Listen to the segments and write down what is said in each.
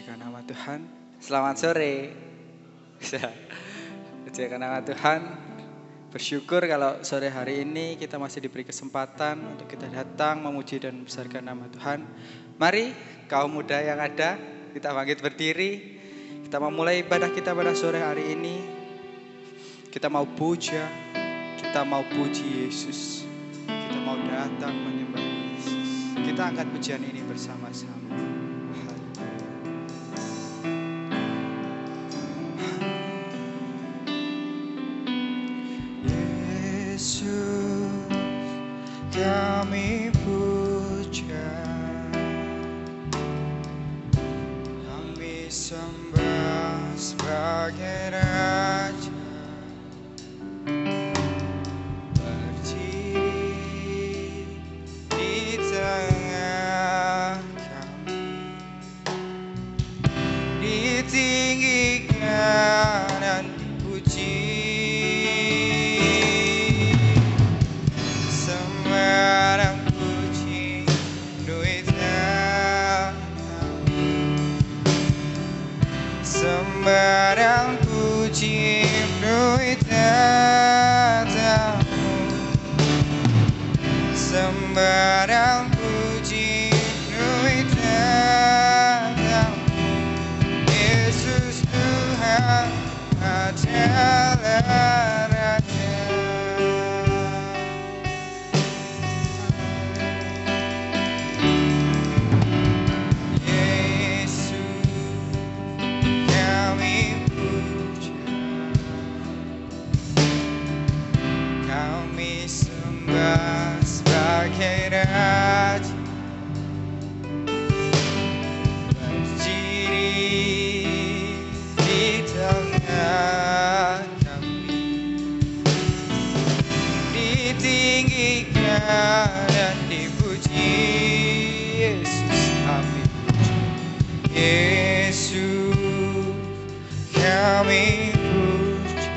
Pujikan nama Tuhan. Selamat sore. Pujikan nama Tuhan. Bersyukur kalau sore hari ini kita masih diberi kesempatan untuk kita datang memuji dan membesarkan nama Tuhan. Mari kaum muda yang ada, kita bangkit berdiri. Kita mau mulai ibadah kita pada sore hari ini. Kita mau puja, kita mau puji Yesus. Kita mau datang menyembah Yesus. Kita angkat pujian ini bersama-sama. Kami puja, kami sembah sebagai Raja, berdiri di tengah kami, ditinggikan dan dipuji. Sembarang puji penuhi tatamu, sembarang puji penuhi tatamu. Yesus Tuhan adalah Raja. Sebagai Raja, berdiri di tengah kami, ditinggikan dan dipuji. Yesus kami puja, Yesus kami puja,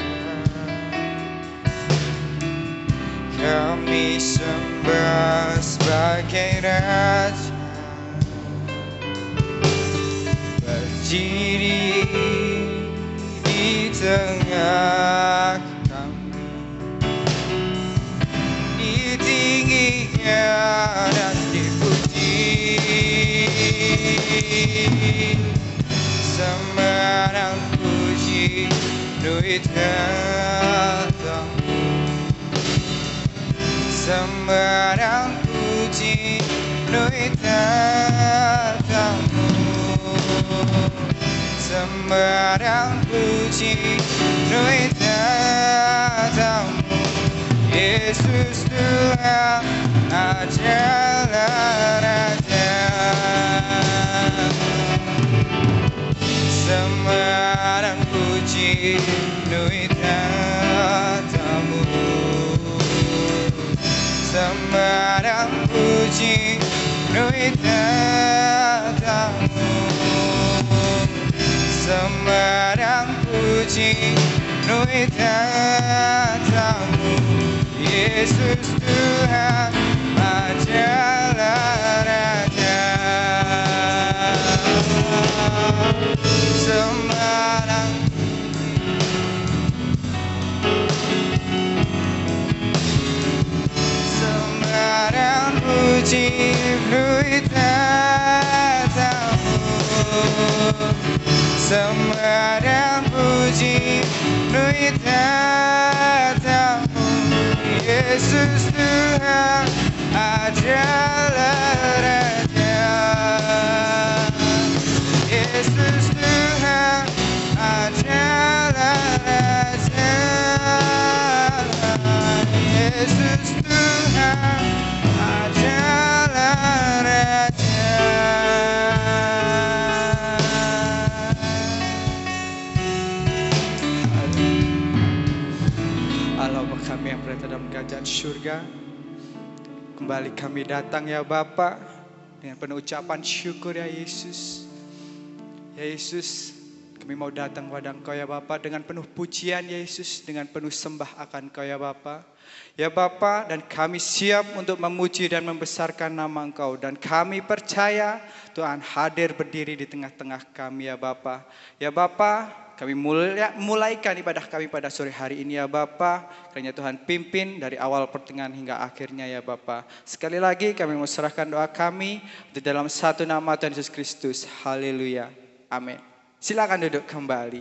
kami sembah sebagai Raja, berdiri di tengah kami, ditinggikan dan dipuji. Sembarang puji penuhi tatamu, sembarang puji penuhi tatamu, sembarang puji penuhi tatamu. Yesus Tuhan adalah Raja. Sembarang puji penuhi tatamu, sembarang puji penuhi tatamu, sembarang puji penuhi tatamu. Yesus Tuhan adalah Raja. Sembarang puji penuhi tatamu, sembarang puji penuhi tatamu. Yesus Tuhan adalah Raja. Yesus Tuhan adalah Raja. Yesus Tuhan adalah Raja. Allah Bapa kami yang berada dalam kerajaan surga, kembali kami datang ya Bapa dengan penuh ucapan syukur ya Yesus. Ya Yesus, kami Kami mau datang kepada Engkau ya Bapa dengan penuh pujian Yesus, dengan penuh sembah akan Engkau ya Bapa. Ya Bapa, dan kami siap untuk memuji dan membesarkan nama Engkau. Dan kami percaya Tuhan hadir berdiri di tengah-tengah kami ya Bapa. Ya Bapa, kami mulaikan ibadah kami pada sore hari ini ya Bapa. Kiranya Tuhan pimpin dari awal pertengahan hingga akhirnya ya Bapa. Sekali lagi kami mau serahkan doa kami di dalam satu nama Tuhan Yesus Kristus. Haleluya. Amin. Silakan duduk kembali.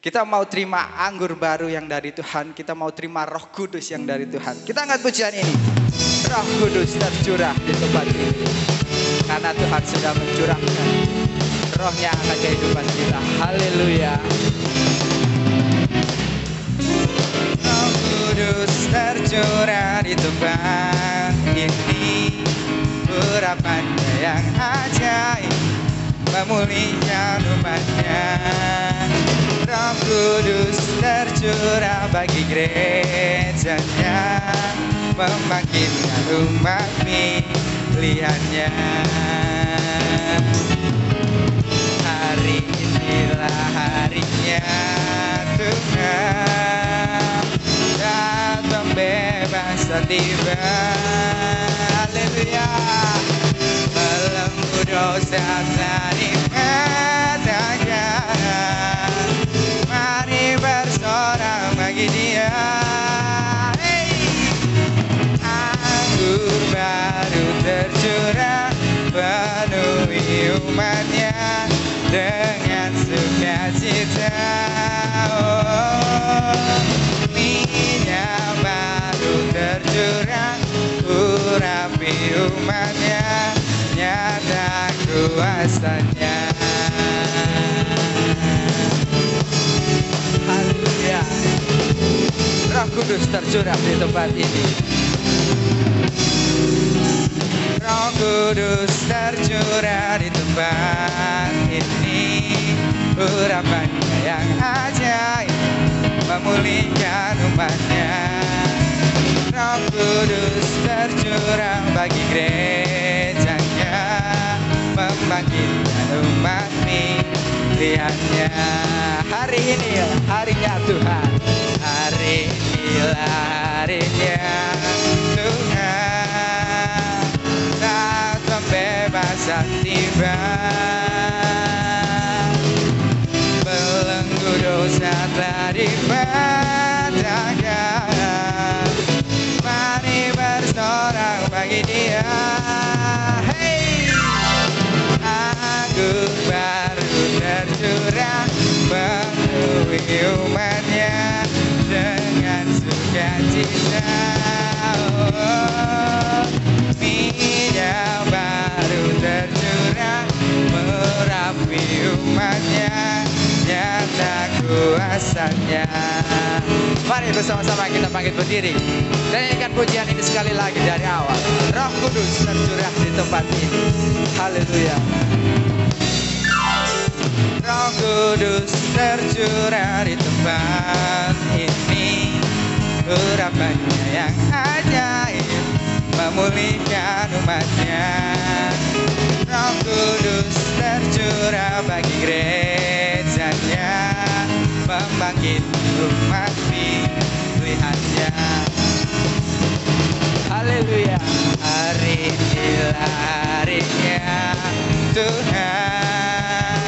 Kita mau terima anggur baru yang dari Tuhan. Kita mau terima Roh Kudus yang dari Tuhan. Kita angkat pujian ini. Roh Kudus tercurah di tempat ini. Karena Tuhan sudah mencurahkan Rohnya akan kehidupan kita. Haleluya. Roh Kudus tercurah di tempat ini. Urapannya yang ajaib memulihkan umatnya. Roh Kudus tercurah bagi gerejanya, membangkitkan umat pilihannya. Hari inilah harinya Tuhan, dan pembebasan tiba. Haleluya. Belenggu dosa telah dipatahkan. Mari bersorak bagi Dia. Hey! Anggur baru tercurah, penuhi umatnya dengan sukacita. Oh, minyak baru tercurah, urapi umatnya, nyata kuasanya. Haleluya. Roh Kudus tercurah di tempat ini. Roh Kudus tercurah di tempat ini. Urapannya yang ajaib memulihkan umatnya. Roh Kudus tercurah bagi gerejanya, membangkitkan umat pilihannya. Hari ini harinya Tuhan. Hari inilah harinya Tuhan, saat pembebasan tiba. Belenggu dosa telah dipatahkan. Mari bersorak bagi Dia. Hey! Anggur baru tercurah, penuhi umatnya dengan sukacita. Oh, minyak baru tercurah, merapi umatnya, nyata kuasanya. Mari bersama-sama kita bangkit berdiri. Nyanyikan pujian ini sekali lagi dari awal. Roh Kudus tercurah di tempat ini. Haleluya. Roh Kudus tercurah di tempat ini. Urapannya yang ajaib memulihkan umatnya. Roh Kudus tercurah bagi gerejanya, membangkitkan umat pilihannya. Haleluya. Hari inilah harinya Tuhan,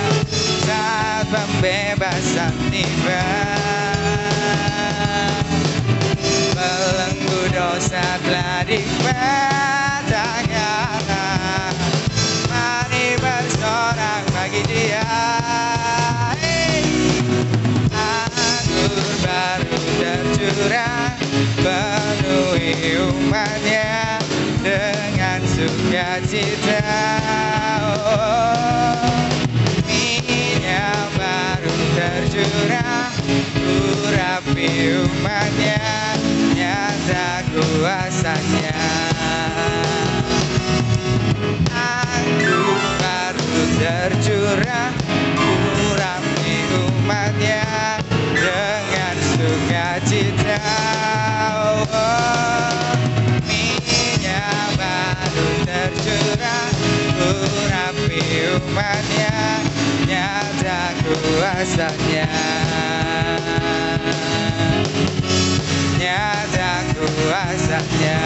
saat pembebasan tiba. Belenggu dosa telah dipatahkan. Mari bersorak bagi Dia. Hey! Anggur baru tercurah, penuhi umatnya dengan sukacita. Oh, minyak baru tercurah, urapi umatnya, nyata kuasanya. Anggur baru tercurah, urapi umatnya dengan sukacita. Oh, minyak baru tercurah, urapi umatnya, nyata kuasanya, nyata kuasanya,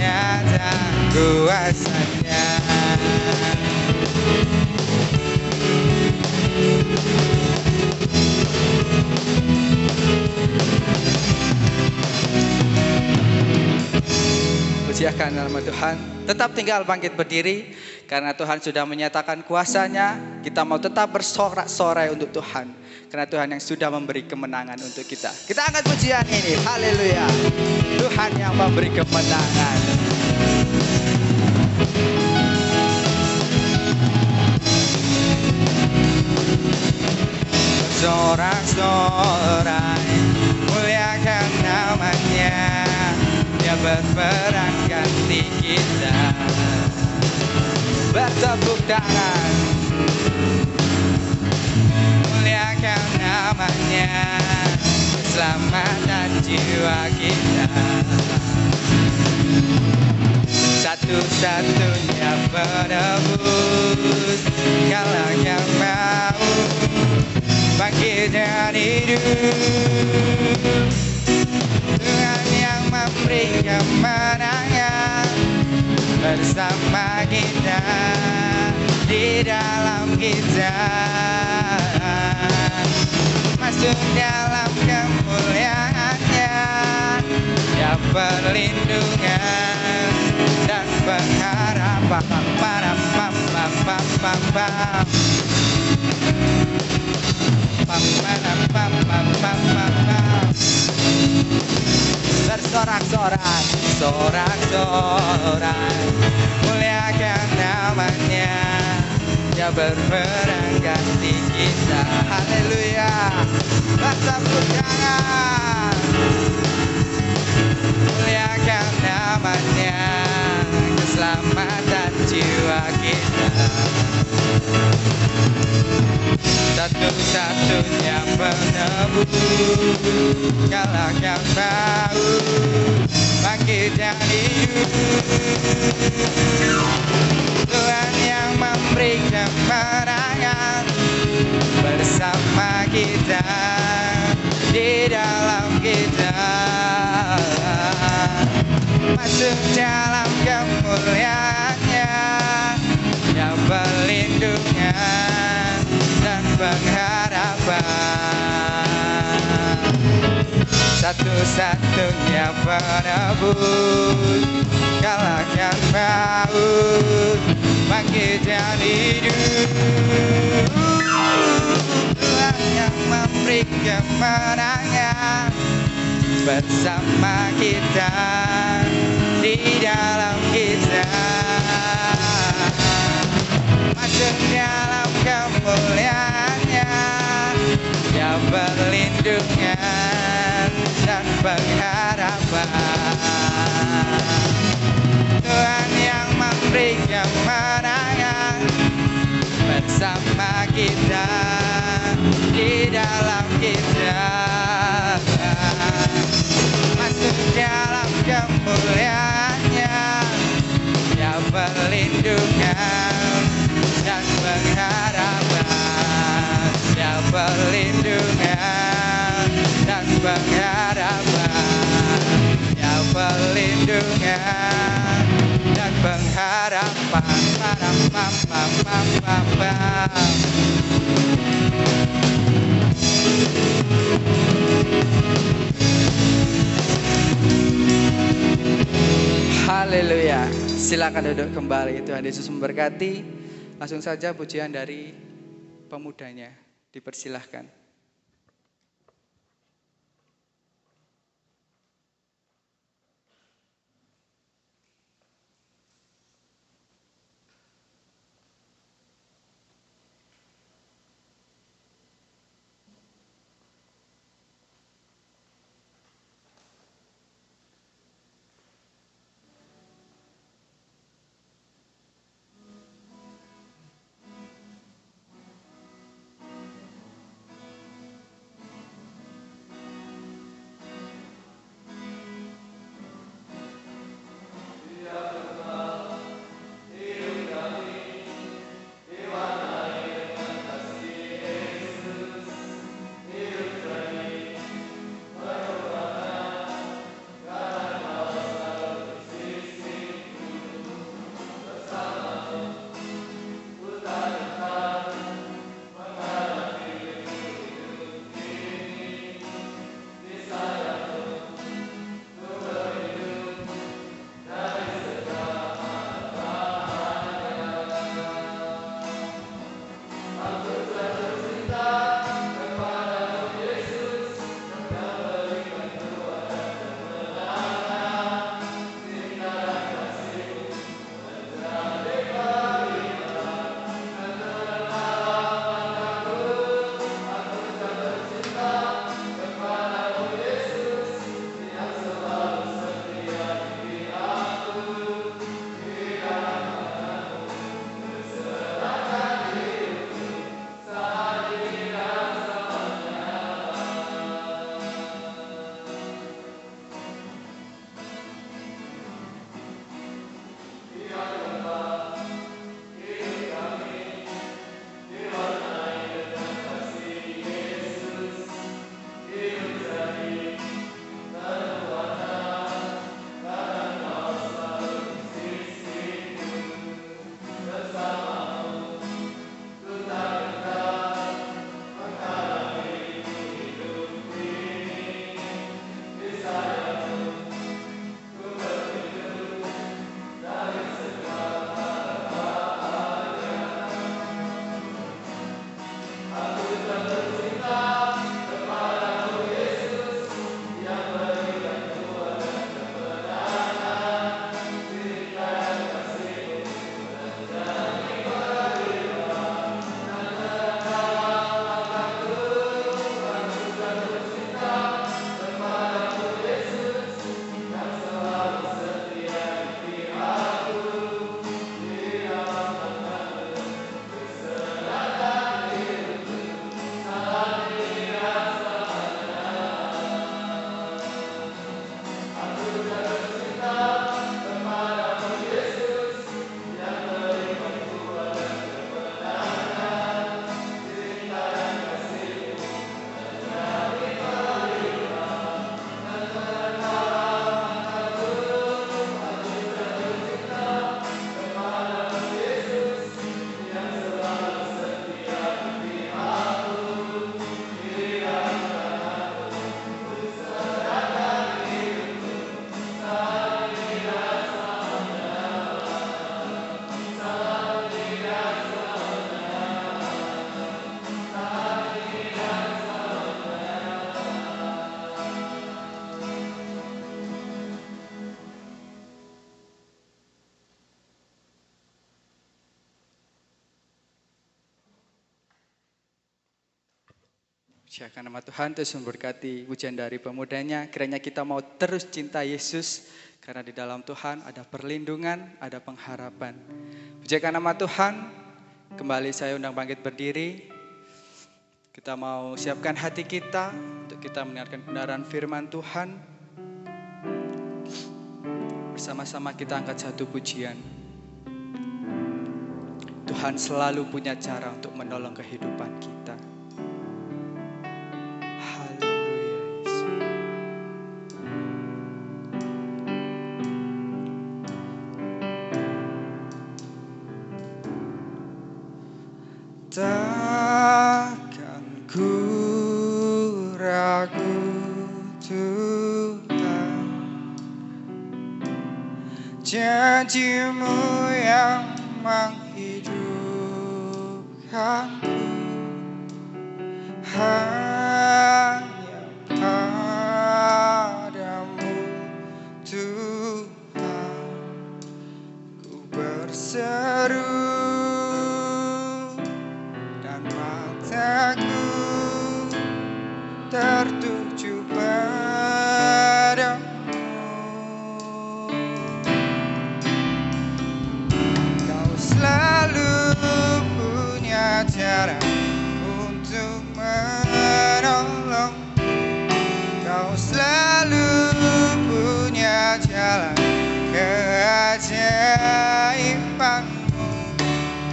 nyata kuasanya. Puji akan nama Tuhan. Tetap tinggal bangkit berdiri, karena Tuhan sudah menyatakan kuasanya. Kita mau tetap bersorak-sorai untuk Tuhan, karena Tuhan yang sudah memberi kemenangan untuk kita. Kita angkat pujian ini, haleluya. Tuhan yang memberi kemenangan. Bersorak-sorai, muliakan namanya. Dia berperan ganti kita. Bertepuk tangan, muliakan namanya. Keselamatan jiwa kita. Satu-satunya penebus, Kaulah yang mau bangkit dan hidup. Tuhan yang memberi kemenangan bersama kita, di dalam kita. Masuk dalam kemuliaannya, ya perlindungan dan pengharapan. Bersorak-sorai, sorak-sorai, muliakan namanya. Dia berperan ganti kita. Haleluya. Bertepuk tangan, muliakan namanya. Keselamatan jiwa kita. Satu-satunya penebus, Kaulah yang mau bangkit dan hidup. Tuhan yang memberi kemenangan bersama kita, di dalam kita. Masuk dalam kemuliaannya, yang perlindungan dan pengharapan. Satu-satunya penebus, Kaulah yang mau bangkit dan hidup. Tuhan yang memberi kemenangan bersama kita, di dalam kita. Masuk dalam kemuliaannya, ya perlindungan dan pengharapan. Tuhan yang memberi kemenangan bersama kita, di dalam kita. Masuk dalam kemuliaannya, ya perlindungan dan pengharapan. Ya perlindungan dan pengharapan. Ya perlindungan dan pengharapan. Haleluya. Silakan duduk kembali. Tuhan Yesus memberkati. Langsung saja pujian dari pemudanya. Dipersilahkan. Puji nama Tuhan, Terus memberkati pujian dari pemudanya. Kiranya kita mau terus cinta Yesus, karena di dalam Tuhan ada perlindungan, ada pengharapan. Puji nama Tuhan, kembali saya undang bangkit berdiri. Kita mau siapkan hati kita untuk kita mendengarkan kebenaran firman Tuhan. Bersama-sama kita angkat satu pujian. Tuhan selalu punya cara untuk menolong kehidupan kita. Takkan ku ragu Tuhan, janji-Mu yang menghidupkanku, hanya padamu Tuhan ku berseru. Aku tertuju padamu. Kau selalu punya cara untuk menolong. Kau selalu punya jalan keajaibanmu.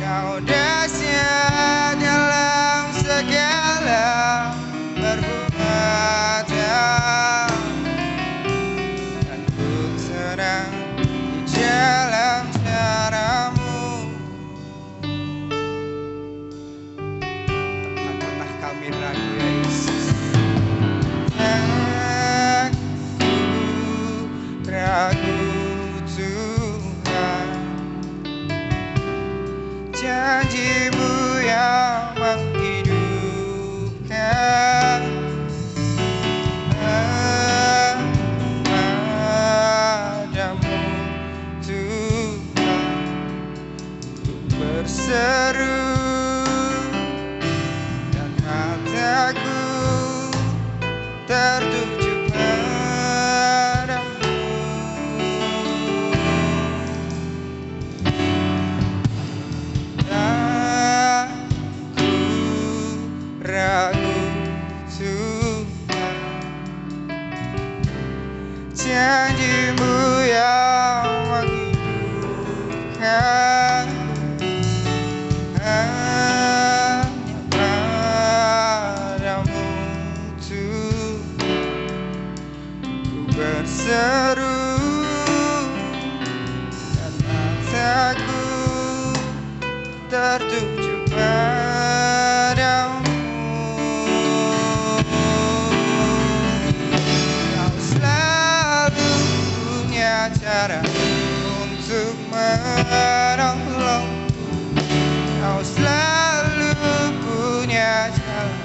Kau dahsyat dalam segala perbuatan, dan ku tenang di dalam cara-Mu. Takkan pernah kami ragu ya Yesus. Aku ragu Tuhan, janji-Mu yang menghidupkan, padamu Tuhan ku berseru, dan hatiku tertuju padamu. Ragu Tuhan, janji-Mu yang menghidupkan, hanya padamu Tuhan ku berseru, dan mataku tertuju padamu. Cara untuk menolongku, Kau selalu punya jalan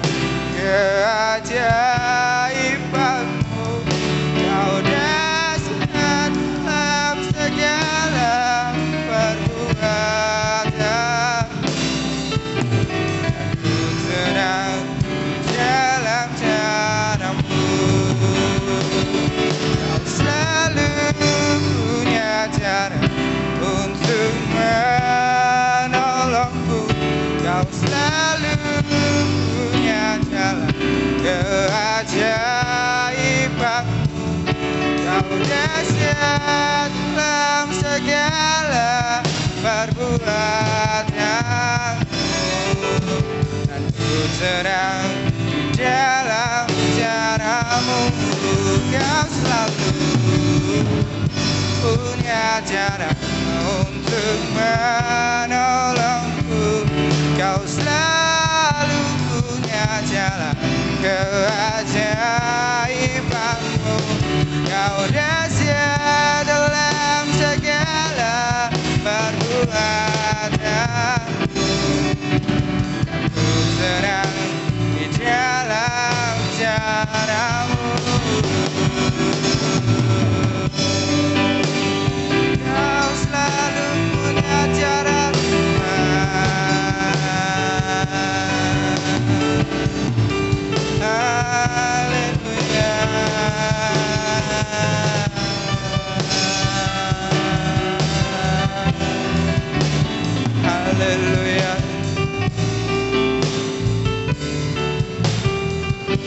keajaibanmu. Kau dahsyat dalam segala perbuatan, aku tenang dalam cara-Mu. Kau selalu punya cara untuk menolongku. Kau selalu punya jalan keajaibanmu. Kau dahsyat dalam segala perbuatanmu, dan ku tenang di dalam cara-Mu. Kau selalu punya cara untuk menolongku. Kau selalu punya jalan keajaibanmu. Kau dahsyat dalam segala perbuatanmu, ku tenang di dalam cara-Mu. Kau selalu punya cara Tuhan.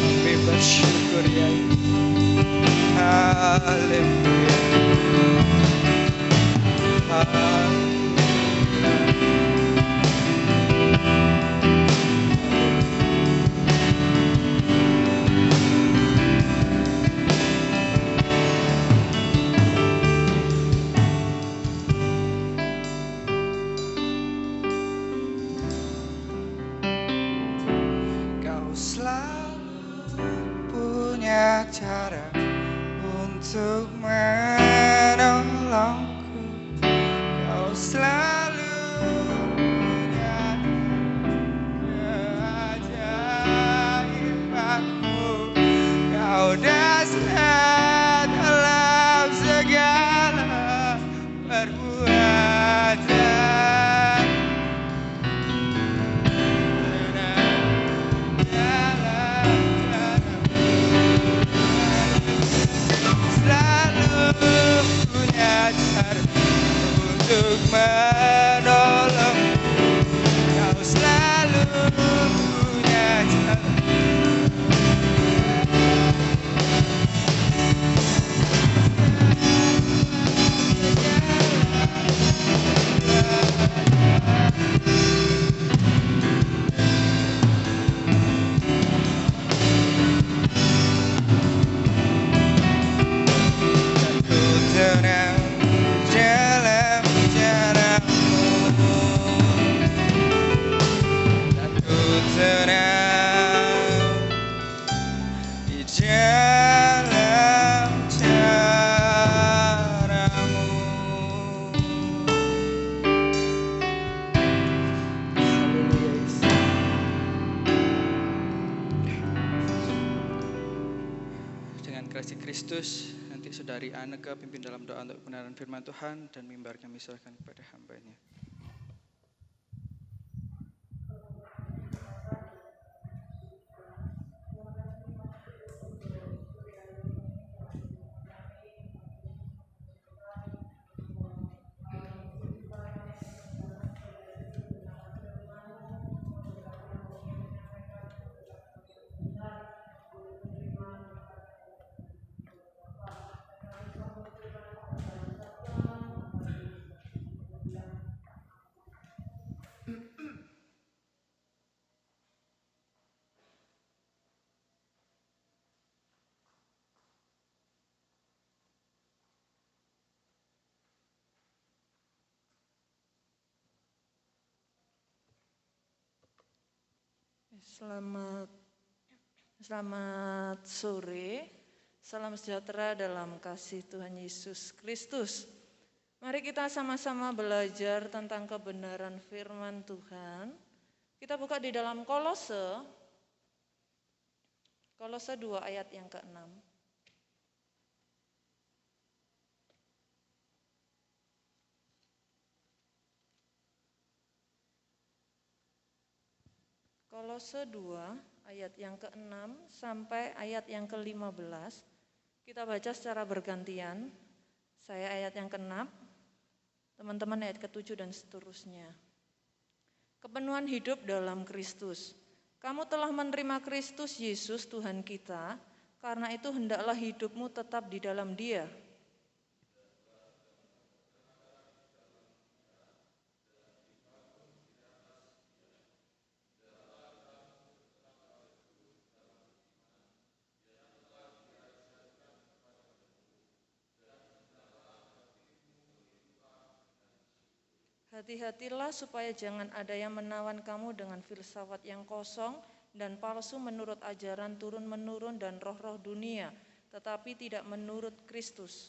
Kami bersyukur ya Yesus. Haleluya. Kau selalu punya cara untuk menolongku. Kau selalu punya keajaibanmu. Kau dahsyat dalam segala perbuatan. Selalu punya cara untuk menolong. Kau selalu punya cara. Ku tenang dalam jalanmu, dan ku tenang di dalam caramu. Haleluya Yesus. Dengan kasih Kristus, nanti Saudari Aneka pimpin dalam doa untuk kebenaran firman Tuhan, dan mimbar kami serahkan kepada hamba-Nya. Selamat sore, salam sejahtera dalam kasih Tuhan Yesus Kristus. Mari kita sama-sama belajar tentang kebenaran firman Tuhan. Kita buka di dalam Kolose 2 ayat yang ke-6. Kolose 2 ayat yang ke-6 sampai ayat yang ke-15. Kita baca secara bergantian. Saya ayat yang ke-6, teman-teman ayat ke-7 dan seterusnya. Kepenuhan hidup dalam Kristus. Kamu telah menerima Kristus Yesus Tuhan kita, karena itu hendaklah hidupmu tetap di dalam Dia. Hati-hatilah supaya jangan ada yang menawan kamu dengan filsafat yang kosong dan palsu menurut ajaran turun-menurun dan roh-roh dunia, tetapi tidak menurut Kristus.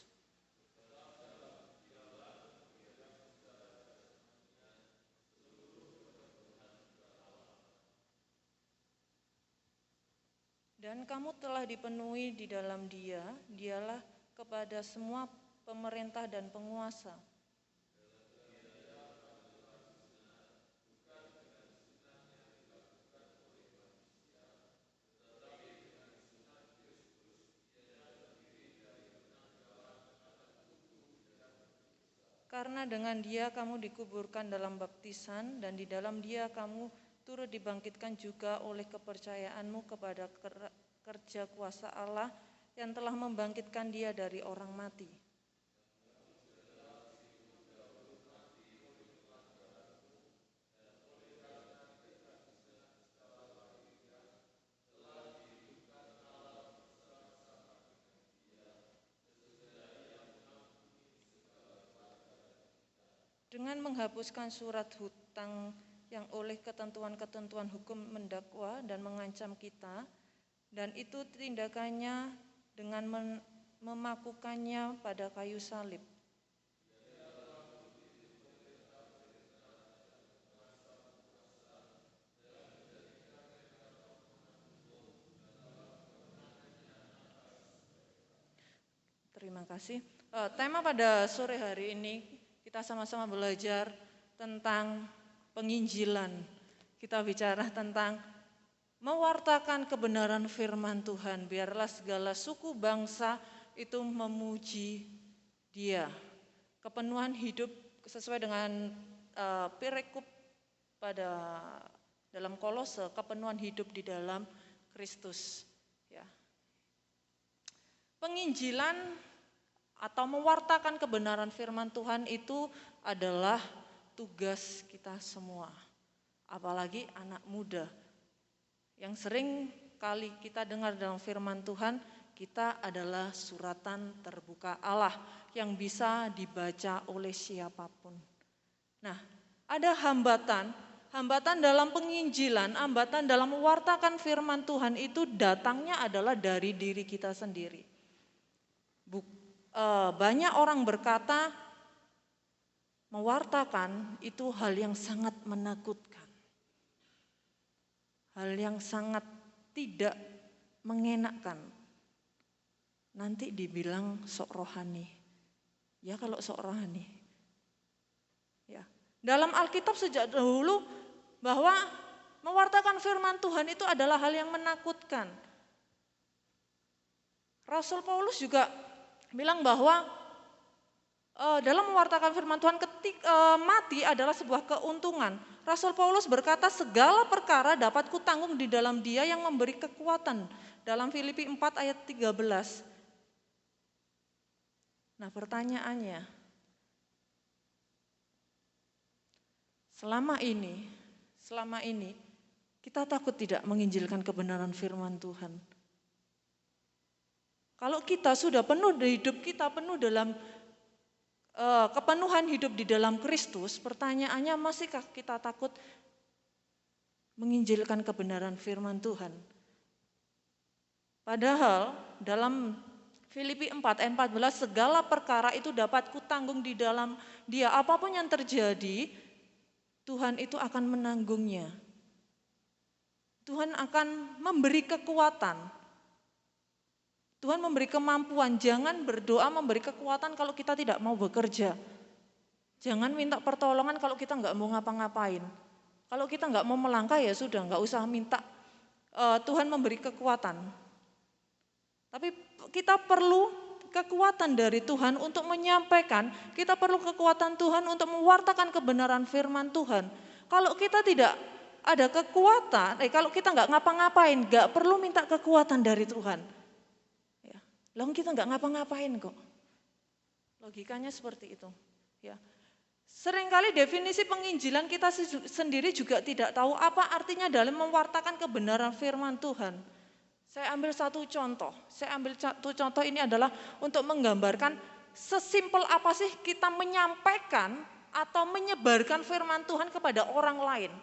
Dan kamu telah dipenuhi di dalam Dia, Dialah kepada semua pemerintah dan penguasa. Karena dengan Dia kamu dikuburkan dalam baptisan, dan di dalam Dia kamu turut dibangkitkan juga oleh kepercayaanmu kepada kerja kuasa Allah yang telah membangkitkan Dia dari orang mati. Dengan menghapuskan surat hutang yang oleh ketentuan-ketentuan hukum mendakwa dan mengancam kita, dan itu tindakannya dengan memakukannya pada kayu salib. Terima kasih. Tema pada sore hari ini kita sama-sama belajar tentang penginjilan. Kita bicara tentang mewartakan kebenaran firman Tuhan. Biarlah segala suku bangsa itu memuji Dia. Kepenuhan hidup sesuai dengan perikop pada dalam Kolose, kepenuhan hidup di dalam Kristus. Ya. Penginjilan atau mewartakan kebenaran firman Tuhan itu adalah tugas kita semua. Apalagi anak muda. Yang sering kali kita dengar dalam firman Tuhan, kita adalah suratan terbuka Allah yang bisa dibaca oleh siapapun. Nah, ada hambatan dalam penginjilan, hambatan dalam mewartakan firman Tuhan itu datangnya adalah dari diri kita sendiri. Banyak orang berkata mewartakan itu hal yang sangat menakutkan. Hal yang sangat tidak mengenakkan. Nanti dibilang sok rohani. Ya kalau sok rohani. Ya. Dalam Alkitab sejak dahulu bahwa mewartakan firman Tuhan itu adalah hal yang menakutkan. Rasul Paulus juga bilang bahwa dalam mewartakan firman Tuhan mati adalah sebuah keuntungan. Rasul Paulus berkata segala perkara dapat kutanggung di dalam Dia yang memberi kekuatan. Dalam Filipi 4 ayat 13. Nah pertanyaannya, selama ini kita takut tidak menginjilkan kebenaran firman Tuhan. Kalau kita sudah penuh hidup kita penuh dalam kepenuhan hidup di dalam Kristus, pertanyaannya masihkah kita takut menginjilkan kebenaran firman Tuhan? Padahal dalam Filipi 4 ayat 14 segala perkara itu dapat kutanggung di dalam Dia. Apapun yang terjadi, Tuhan itu akan menanggungnya. Tuhan akan memberi kekuatan. Tuhan memberi kemampuan, jangan berdoa memberi kekuatan kalau kita tidak mau bekerja. Jangan minta pertolongan kalau kita nggak mau ngapa-ngapain. Kalau kita nggak mau melangkah ya sudah, nggak usah minta Tuhan memberi kekuatan. Tapi kita perlu kekuatan dari Tuhan untuk menyampaikan, kita perlu kekuatan Tuhan untuk mewartakan kebenaran firman Tuhan. Kalau kita tidak ada kekuatan, kalau kita nggak ngapa-ngapain, nggak perlu minta kekuatan dari Tuhan. Lalu kita nggak ngapa-ngapain kok. Logikanya seperti itu. Ya. Seringkali definisi penginjilan kita sendiri juga tidak tahu apa artinya dalam mewartakan kebenaran firman Tuhan. Saya ambil satu contoh ini adalah untuk menggambarkan sesimpel apa sih kita menyampaikan atau menyebarkan firman Tuhan kepada orang lain.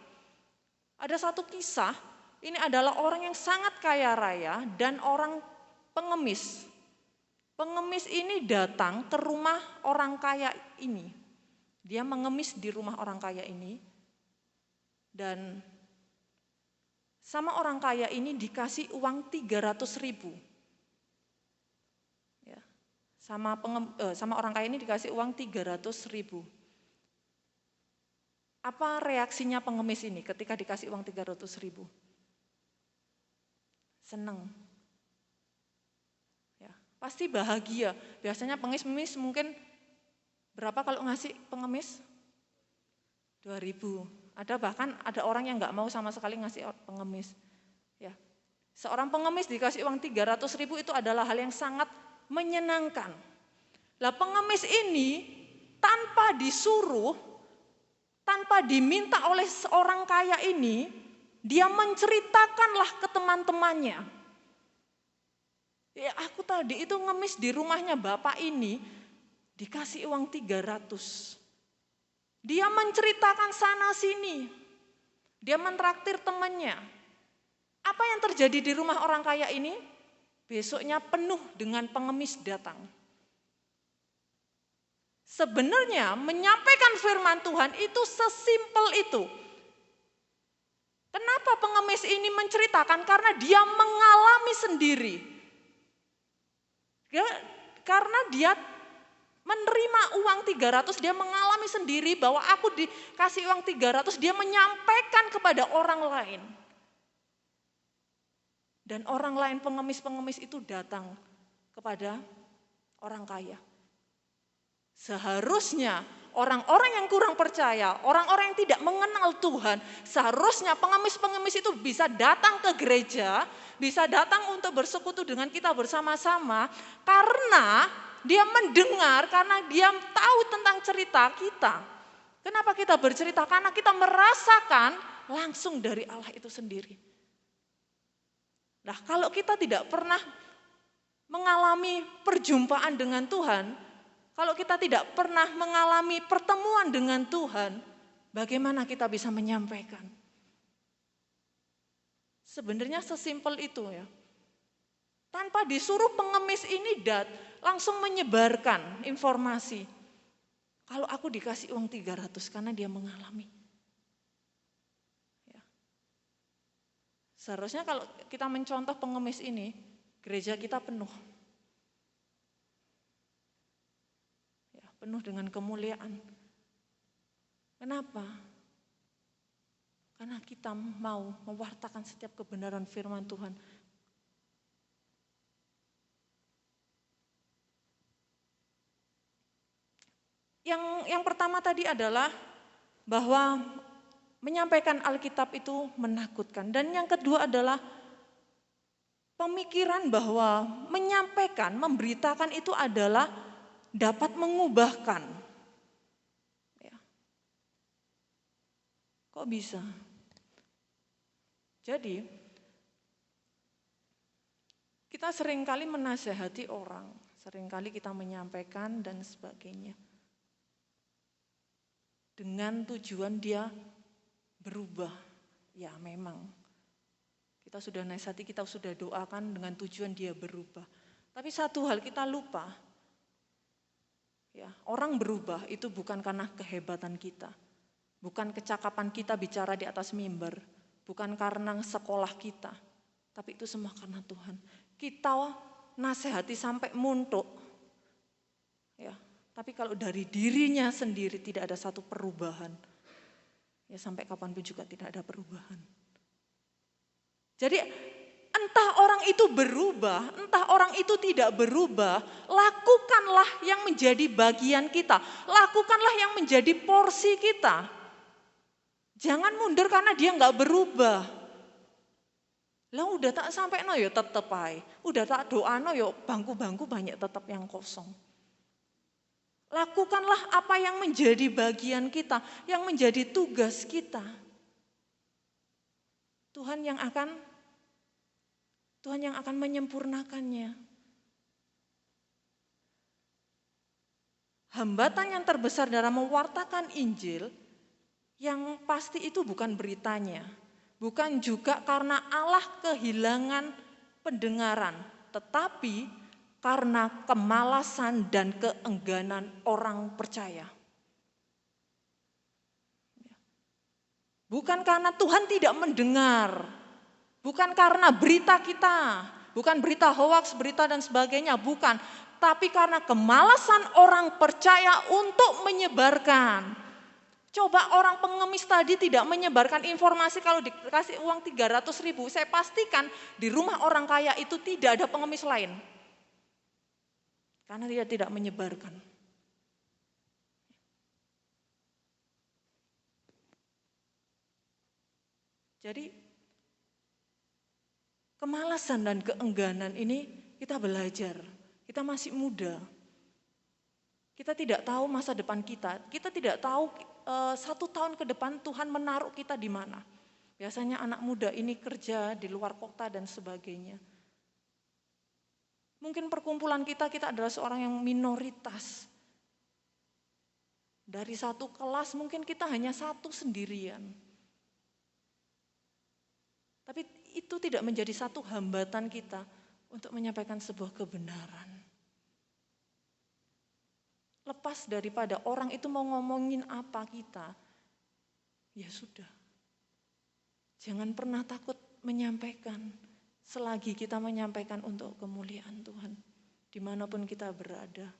Ada satu kisah, ini adalah orang yang sangat kaya raya dan orang pengemis. Pengemis ini datang ke rumah orang kaya ini. Dia mengemis di rumah orang kaya ini. Dan sama orang kaya ini dikasih uang 300.000. Ya. Sama orang kaya ini dikasih uang 300.000. Apa reaksinya pengemis ini ketika dikasih uang 300.000? Senang. Pasti bahagia. Biasanya pengemis mungkin berapa kalau ngasih pengemis? 2.000. Bahkan ada orang yang nggak mau sama sekali ngasih pengemis. Ya. Seorang pengemis dikasih uang 300.000 itu adalah hal yang sangat menyenangkan. Lah pengemis ini tanpa disuruh, tanpa diminta oleh seorang kaya ini, dia menceritakanlah ke teman-temannya. Ya aku tadi itu ngemis di rumahnya bapak ini, dikasih uang 300. Dia menceritakan sana sini. Dia mentraktir temannya. Apa yang terjadi di rumah orang kaya ini? Besoknya penuh dengan pengemis datang. Sebenarnya menyampaikan firman Tuhan itu sesimpel itu. Kenapa pengemis ini menceritakan? Karena dia mengalami sendiri. Karena dia menerima uang 300, dia mengalami sendiri bahwa aku dikasih uang 300, dia menyampaikan kepada orang lain. Dan orang lain pengemis-pengemis itu datang kepada orang kaya. Seharusnya orang-orang yang kurang percaya, orang-orang yang tidak mengenal Tuhan, seharusnya pengemis-pengemis itu bisa datang ke gereja, bisa datang untuk bersekutu dengan kita bersama-sama, karena dia mendengar, karena dia tahu tentang cerita kita. Kenapa kita bercerita? Karena kita merasakan langsung dari Allah itu sendiri. Nah, kalau kita tidak pernah mengalami perjumpaan dengan Tuhan, kalau kita tidak pernah mengalami pertemuan dengan Tuhan, bagaimana kita bisa menyampaikan? Sebenarnya sesimpel itu ya. Tanpa disuruh pengemis ini langsung menyebarkan informasi. Kalau aku dikasih uang 300 karena dia mengalami. Ya. Seharusnya kalau kita mencontoh pengemis ini, gereja kita penuh. Ya, penuh dengan kemuliaan. Kenapa? Karena kita mau mewartakan setiap kebenaran firman Tuhan. Yang pertama tadi adalah bahwa menyampaikan Alkitab itu menakutkan. Dan yang kedua adalah pemikiran bahwa menyampaikan, memberitakan itu adalah dapat mengubahkan. Ya. Kok bisa? Jadi, kita seringkali menasehati orang, seringkali kita menyampaikan dan sebagainya. Dengan tujuan dia berubah. Ya memang. Kita sudah nasihati, kita sudah doakan dengan tujuan dia berubah. Tapi satu hal kita lupa. Ya, orang berubah itu bukan karena kehebatan kita. Bukan kecakapan kita bicara di atas mimbar. Bukan karena sekolah kita. Tapi itu semua karena Tuhan. Kita nasihati sampai muntuk. Ya. Tapi kalau dari dirinya sendiri tidak ada satu perubahan, ya sampai kapanpun juga tidak ada perubahan. Jadi entah orang itu berubah, entah orang itu tidak berubah, lakukanlah yang menjadi bagian kita, lakukanlah yang menjadi porsi kita. Jangan mundur karena dia nggak berubah. Lah udah tak sampai no yo tetep ae, udah tak doa no yo bangku-bangku banyak tetap yang kosong. Lakukanlah apa yang menjadi bagian kita, yang menjadi tugas kita. Tuhan yang akan menyempurnakannya. Hambatan yang terbesar dalam mewartakan Injil, yang pasti itu bukan beritanya, bukan juga karena Allah kehilangan pendengaran, tetapi karena kemalasan dan keengganan orang percaya. Bukan karena Tuhan tidak mendengar, bukan karena berita kita, bukan berita hoaks, berita dan sebagainya, bukan. Tapi karena kemalasan orang percaya untuk menyebarkan. Coba orang pengemis tadi tidak menyebarkan informasi kalau dikasih uang 300.000, saya pastikan di rumah orang kaya itu tidak ada pengemis lain. Karena dia tidak menyebarkan. Jadi kemalasan dan keengganan ini kita belajar. Kita masih muda. Kita tidak tahu masa depan kita. Kita tidak tahu 1 tahun ke depan Tuhan menaruh kita di mana. Biasanya anak muda ini kerja di luar kota dan sebagainya. Mungkin perkumpulan kita adalah seorang yang minoritas. Dari satu kelas mungkin kita hanya satu sendirian. Tapi itu tidak menjadi satu hambatan kita untuk menyampaikan sebuah kebenaran. Lepas daripada orang itu mau ngomongin apa kita, ya sudah. Jangan pernah takut menyampaikan selagi kita menyampaikan untuk kemuliaan Tuhan, dimanapun kita berada.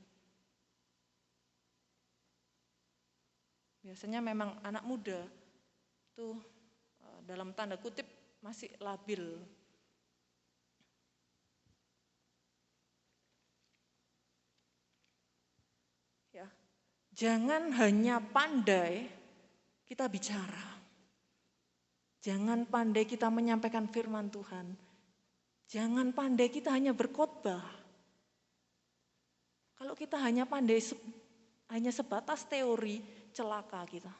Biasanya memang anak muda itu dalam tanda kutip masih labil. Ya. Jangan hanya pandai kita bicara. Jangan pandai kita menyampaikan firman Tuhan. Jangan pandai kita hanya berkhotbah. Kalau kita hanya pandai hanya sebatas teori, celaka kita.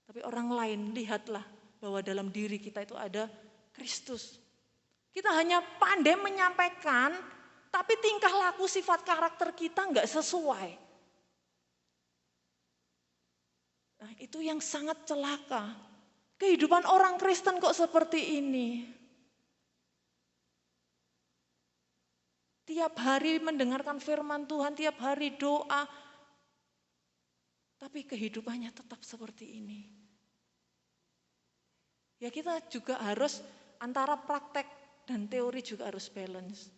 Tapi orang lain lihatlah bahwa dalam diri kita itu ada Kristus. Kita hanya pandai menyampaikan, tapi tingkah laku sifat karakter kita enggak sesuai. Nah, itu yang sangat celaka. Kehidupan orang Kristen kok seperti ini. Tiap hari mendengarkan firman Tuhan, tiap hari doa, tapi kehidupannya tetap seperti ini. Ya kita juga harus antara praktek dan teori juga harus balance.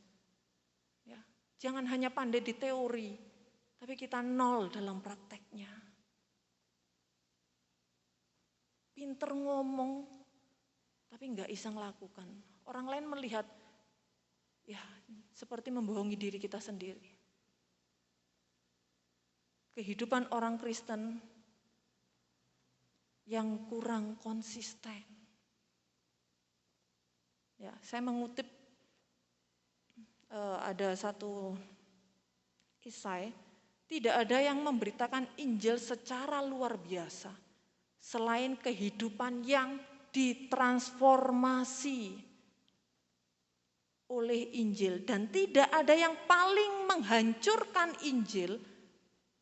Ya, jangan hanya pandai di teori, tapi kita nol dalam prakteknya. Pinter ngomong, tapi nggak bisa ngelakukan. Orang lain melihat, ya seperti membohongi diri kita sendiri. Kehidupan orang Kristen yang kurang konsisten. Ya, saya mengutip ada satu kisah, tidak ada yang memberitakan Injil secara luar biasa selain kehidupan yang ditransformasi oleh Injil, dan tidak ada yang paling menghancurkan Injil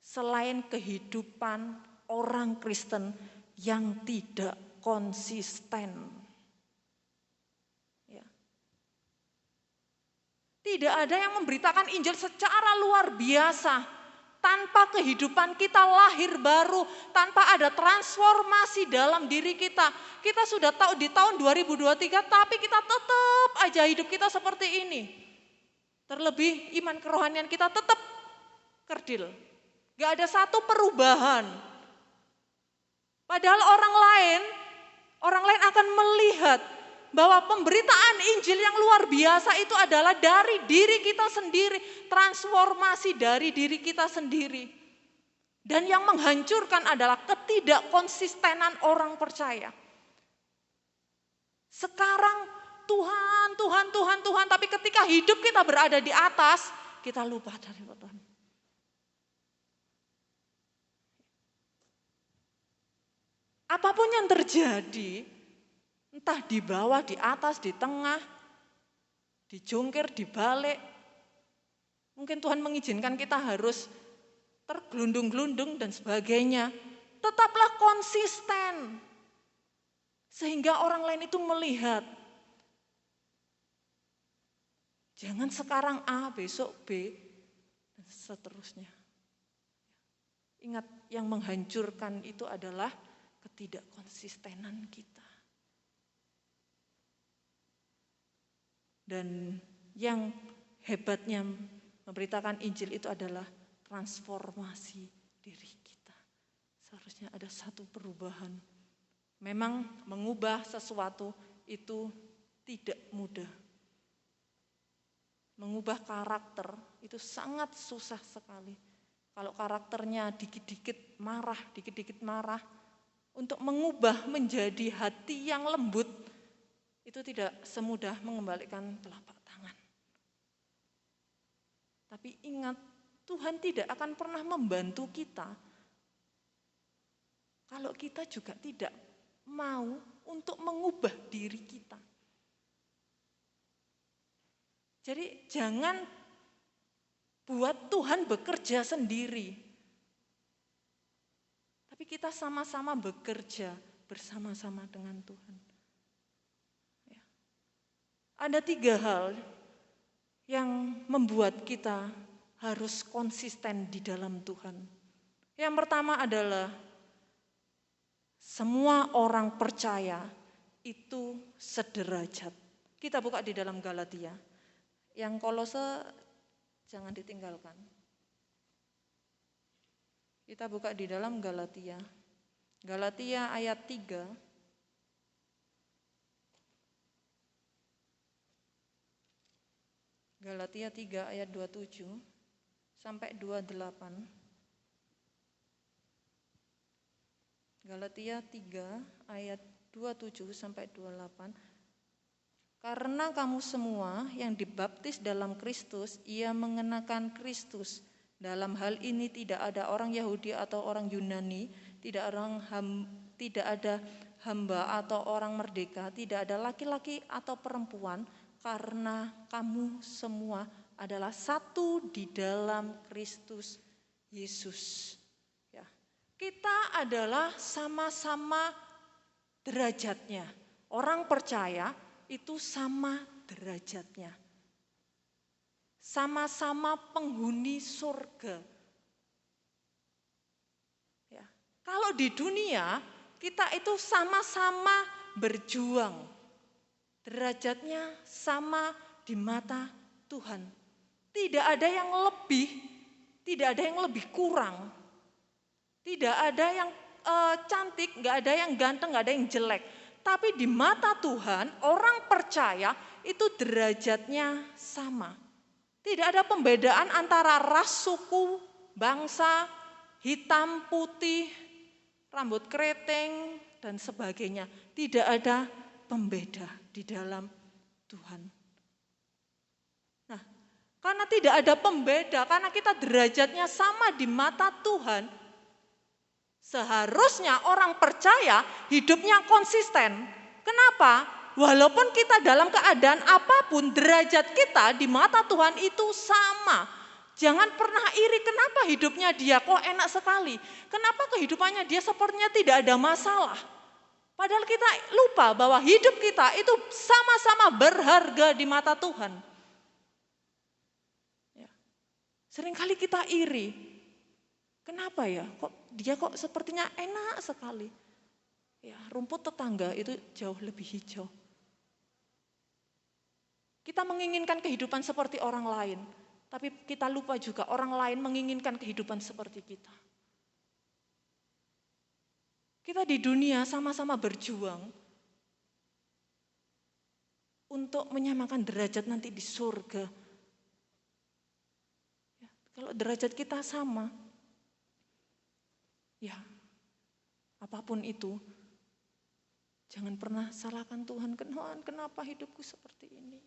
selain kehidupan orang Kristen yang tidak konsisten. Ya. Tidak ada yang memberitakan Injil secara luar biasa tanpa kehidupan kita lahir baru, tanpa ada transformasi dalam diri kita. Kita sudah tahu di tahun 2023, tapi kita tetap aja hidup kita seperti ini. Terlebih iman kerohanian kita tetap kerdil. Gak ada satu perubahan. Padahal orang lain akan melihat bahwa pemberitaan Injil yang luar biasa itu adalah dari diri kita sendiri, transformasi dari diri kita sendiri. Dan yang menghancurkan adalah ketidakkonsistenan orang percaya. Sekarang Tuhan, tapi ketika hidup kita berada di atas, kita lupa dari Tuhan. Apapun yang terjadi, entah di bawah, di atas, di tengah, dijungkir, dibalik. Mungkin Tuhan mengizinkan kita harus tergelundung-gelundung dan sebagainya. Tetaplah konsisten. Sehingga orang lain itu melihat. Jangan sekarang A, besok B, dan seterusnya. Ingat, yang menghancurkan itu adalah ketidakkonsistenan kita. Dan yang hebatnya memberitakan Injil itu adalah transformasi diri kita. Seharusnya ada satu perubahan. Memang mengubah sesuatu itu tidak mudah. Mengubah karakter itu sangat susah sekali. Kalau karakternya dikit-dikit marah, untuk mengubah menjadi hati yang lembut, itu tidak semudah mengembalikan telapak tangan. Tapi ingat, Tuhan tidak akan pernah membantu kita kalau kita juga tidak mau untuk mengubah diri kita. Jadi jangan buat Tuhan bekerja sendiri. Tapi kita sama-sama bekerja bersama-sama dengan Tuhan. Ya. Ada 3 hal yang membuat kita harus konsisten di dalam Tuhan. Yang pertama adalah semua orang percaya itu sederajat. Kita buka di dalam Galatia. Yang Kolose jangan ditinggalkan. Kita buka di dalam Galatia. Galatia ayat 3. Galatia 3 ayat 27 sampai 28. Galatia 3 ayat 27 sampai 28. Karena kamu semua yang dibaptis dalam Kristus, ia mengenakan Kristus. Dalam hal ini tidak ada orang Yahudi atau orang Yunani, tidak ada hamba atau orang merdeka, tidak ada laki-laki atau perempuan, karena kamu semua adalah satu di dalam Kristus Yesus. Ya. Kita adalah sama-sama derajatnya. Orang percaya itu sama derajatnya. Sama-sama penghuni surga. Ya. Kalau di dunia, kita itu sama-sama berjuang. Derajatnya sama di mata Tuhan. Tidak ada yang lebih, tidak ada yang lebih kurang. Tidak ada yang cantik, nggak ada yang ganteng, nggak ada yang jelek. Tapi di mata Tuhan, orang percaya itu derajatnya sama. Tidak ada pembedaan antara ras, suku, bangsa, hitam, putih, rambut keriting, dan sebagainya. Tidak ada pembeda di dalam Tuhan. Nah, karena tidak ada pembeda, karena kita derajatnya sama di mata Tuhan, seharusnya orang percaya hidupnya konsisten. Kenapa? Walaupun kita dalam keadaan apapun, derajat kita di mata Tuhan itu sama. Jangan pernah iri, kenapa hidupnya dia kok enak sekali. Kenapa kehidupannya dia sepertinya tidak ada masalah. Padahal kita lupa bahwa hidup kita itu sama-sama berharga di mata Tuhan. Ya. Seringkali kita iri. Kenapa ya? Dia kok sepertinya enak sekali. Ya, rumput tetangga itu jauh lebih hijau. Kita menginginkan kehidupan seperti orang lain, tapi kita lupa juga orang lain menginginkan kehidupan seperti kita. Kita di dunia sama-sama berjuang untuk menyamakan derajat nanti di surga. Ya, kalau derajat kita sama, ya, apapun itu, jangan pernah salahkan Tuhan. Kenapa hidupku seperti ini?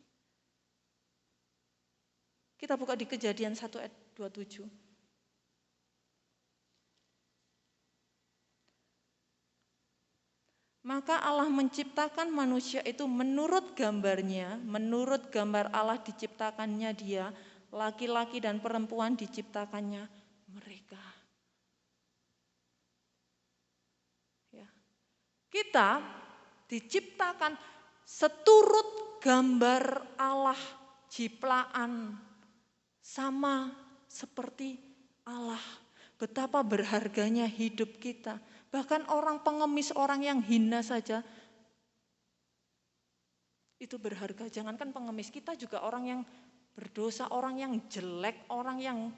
Kita buka di Kejadian 1 ayat 27. Maka Allah menciptakan manusia itu menurut gambarnya, menurut gambar Allah diciptakannya dia, laki-laki dan perempuan diciptakannya mereka. Kita diciptakan seturut gambar Allah, ciptaan, sama seperti Allah. Betapa berharganya hidup kita. Bahkan orang pengemis, orang yang hina saja, itu berharga. Jangankan pengemis, kita juga orang yang berdosa, orang yang jelek, orang yang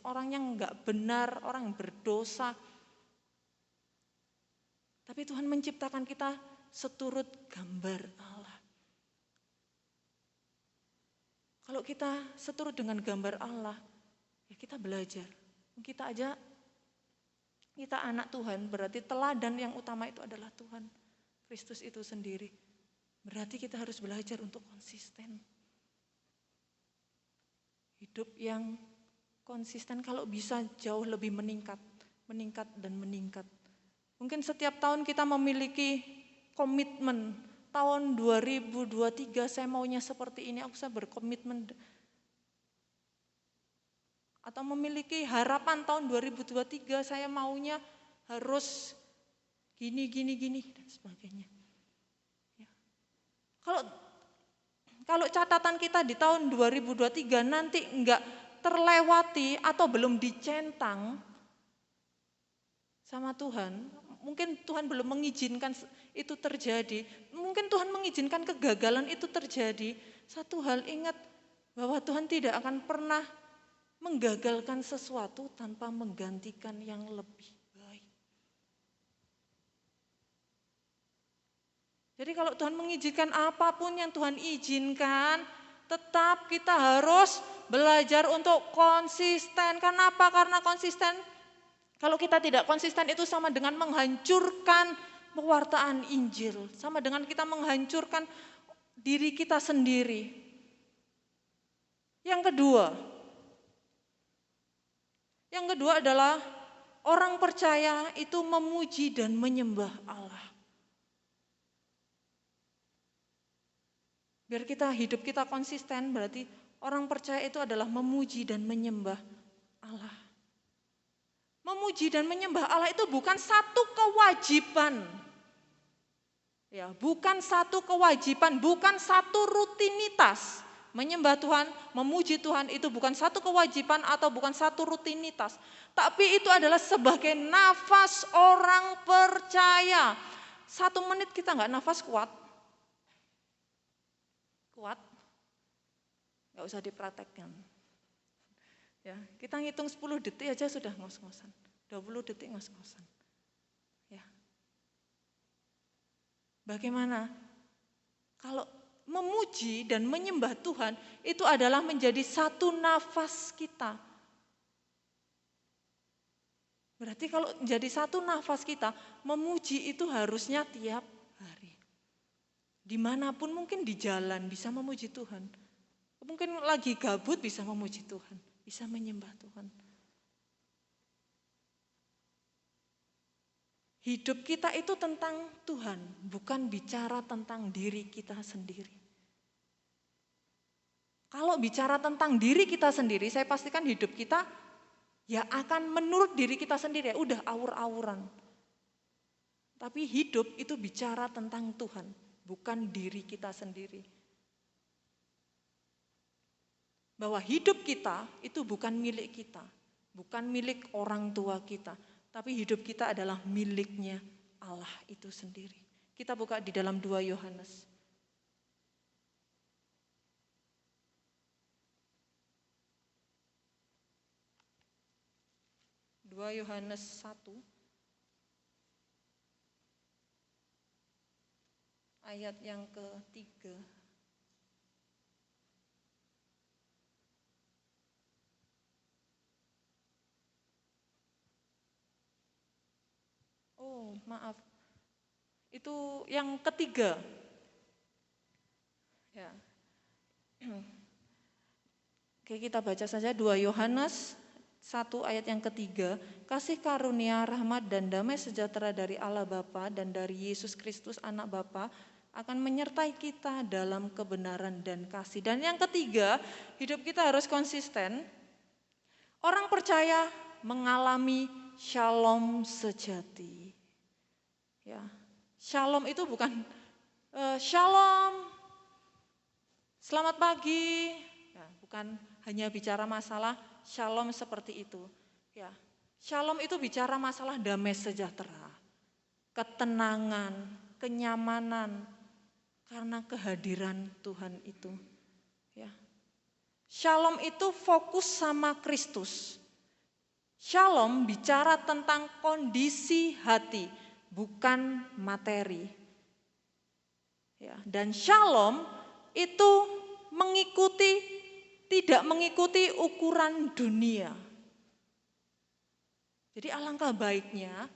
orang yang enggak benar, orang yang berdosa. Tapi Tuhan menciptakan kita seturut gambar Allah. Kalau kita seturut dengan gambar Allah, ya kita belajar. Kita anak Tuhan, berarti teladan yang utama itu adalah Tuhan. Kristus itu sendiri. Berarti kita harus belajar untuk konsisten. Hidup yang konsisten kalau bisa jauh lebih meningkat dan meningkat. Mungkin setiap tahun kita memiliki komitmen. Tahun 2023 saya maunya seperti ini, aku bisa berkomitmen. Atau memiliki harapan tahun 2023 saya maunya harus gini dan sebagainya. Ya. Kalau catatan kita di tahun 2023 nanti enggak terlewati atau belum dicentang sama Tuhan, mungkin Tuhan belum mengizinkan itu terjadi, mungkin Tuhan mengizinkan kegagalan itu terjadi. Satu hal ingat bahwa Tuhan tidak akan pernah menggagalkan sesuatu tanpa menggantikan yang lebih baik. Jadi kalau Tuhan mengizinkan apapun yang Tuhan izinkan, tetap kita harus belajar untuk konsisten. Kenapa? Karena konsisten, kalau kita tidak konsisten itu sama dengan menghancurkan pewartaan Injil. Sama dengan kita menghancurkan diri kita sendiri. Yang kedua adalah orang percaya itu memuji dan menyembah Allah. Biar hidup kita konsisten, berarti orang percaya itu adalah memuji dan menyembah Allah. Memuji dan menyembah Allah itu bukan satu kewajiban. Ya, bukan satu kewajiban, bukan satu rutinitas. Menyembah Tuhan, memuji Tuhan itu bukan satu kewajiban atau bukan satu rutinitas. Tapi itu adalah sebagai nafas orang percaya. 1 menit kita enggak nafas kuat, nggak usah dipraktekkan. Ya, kita ngitung 10 detik aja sudah ngos-ngosan, 20 detik ngos-ngosan. Ya. Bagaimana? Kalau memuji dan menyembah Tuhan itu adalah menjadi satu nafas kita. Berarti kalau menjadi satu nafas kita, memuji itu harusnya tiap hari. Dimanapun, mungkin di jalan bisa memuji Tuhan. Mungkin lagi gabut bisa memuji Tuhan, bisa menyembah Tuhan. Hidup kita itu tentang Tuhan, bukan bicara tentang diri kita sendiri. Kalau bicara tentang diri kita sendiri, saya pastikan hidup kita ya akan menurut diri kita sendiri, ya udah awur-awuran. Tapi hidup itu bicara tentang Tuhan, bukan diri kita sendiri. Bahwa hidup kita itu bukan milik kita, bukan milik orang tua kita, tapi hidup kita adalah miliknya Allah itu sendiri. Kita buka di dalam 2 Yohanes. 2 Yohanes 1 ayat yang ke-3. Oh, maaf. Itu yang ketiga. Ya. Oke, kita baca saja 2 Yohanes 1 ayat yang ketiga. Kasih karunia, rahmat dan damai sejahtera dari Allah Bapa dan dari Yesus Kristus anak Bapa akan menyertai kita dalam kebenaran dan kasih. Dan yang ketiga, hidup kita harus konsisten. Orang percaya mengalami shalom sejati. Ya, shalom itu bukan shalom, selamat pagi, ya, bukan hanya bicara masalah shalom seperti itu. Ya, shalom itu bicara masalah damai sejahtera, ketenangan, kenyamanan karena kehadiran Tuhan itu. Ya, shalom itu fokus sama Kristus. Shalom bicara tentang kondisi hati, bukan materi. Ya, dan shalom itu tidak mengikuti ukuran dunia. Jadi alangkah baiknya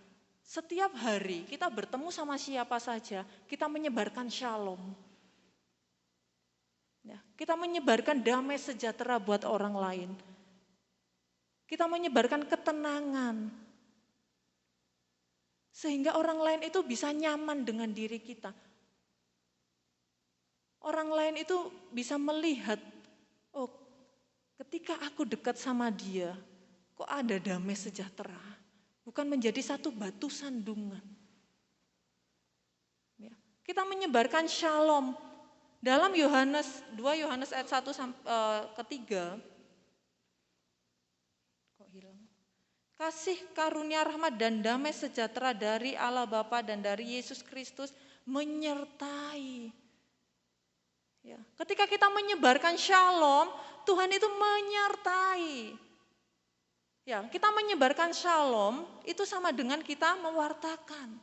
Setiap hari kita bertemu sama siapa saja, kita menyebarkan shalom. Ya, kita menyebarkan damai sejahtera buat orang lain. Kita menyebarkan ketenangan. Sehingga orang lain itu bisa nyaman dengan diri kita. Orang lain itu bisa melihat, oh ketika aku dekat sama dia, kok ada damai sejahtera. Bukan menjadi satu batu sandungan. Ya. Kita menyebarkan shalom. Dalam 2 Yohanes ayat 1 ke 3, kok hilang? Kasih karunia rahmat dan damai sejahtera dari Allah Bapa dan dari Yesus Kristus menyertai. Ya. Ketika kita menyebarkan shalom, Tuhan itu menyertai. Ya, kita menyebarkan shalom itu sama dengan kita mewartakan.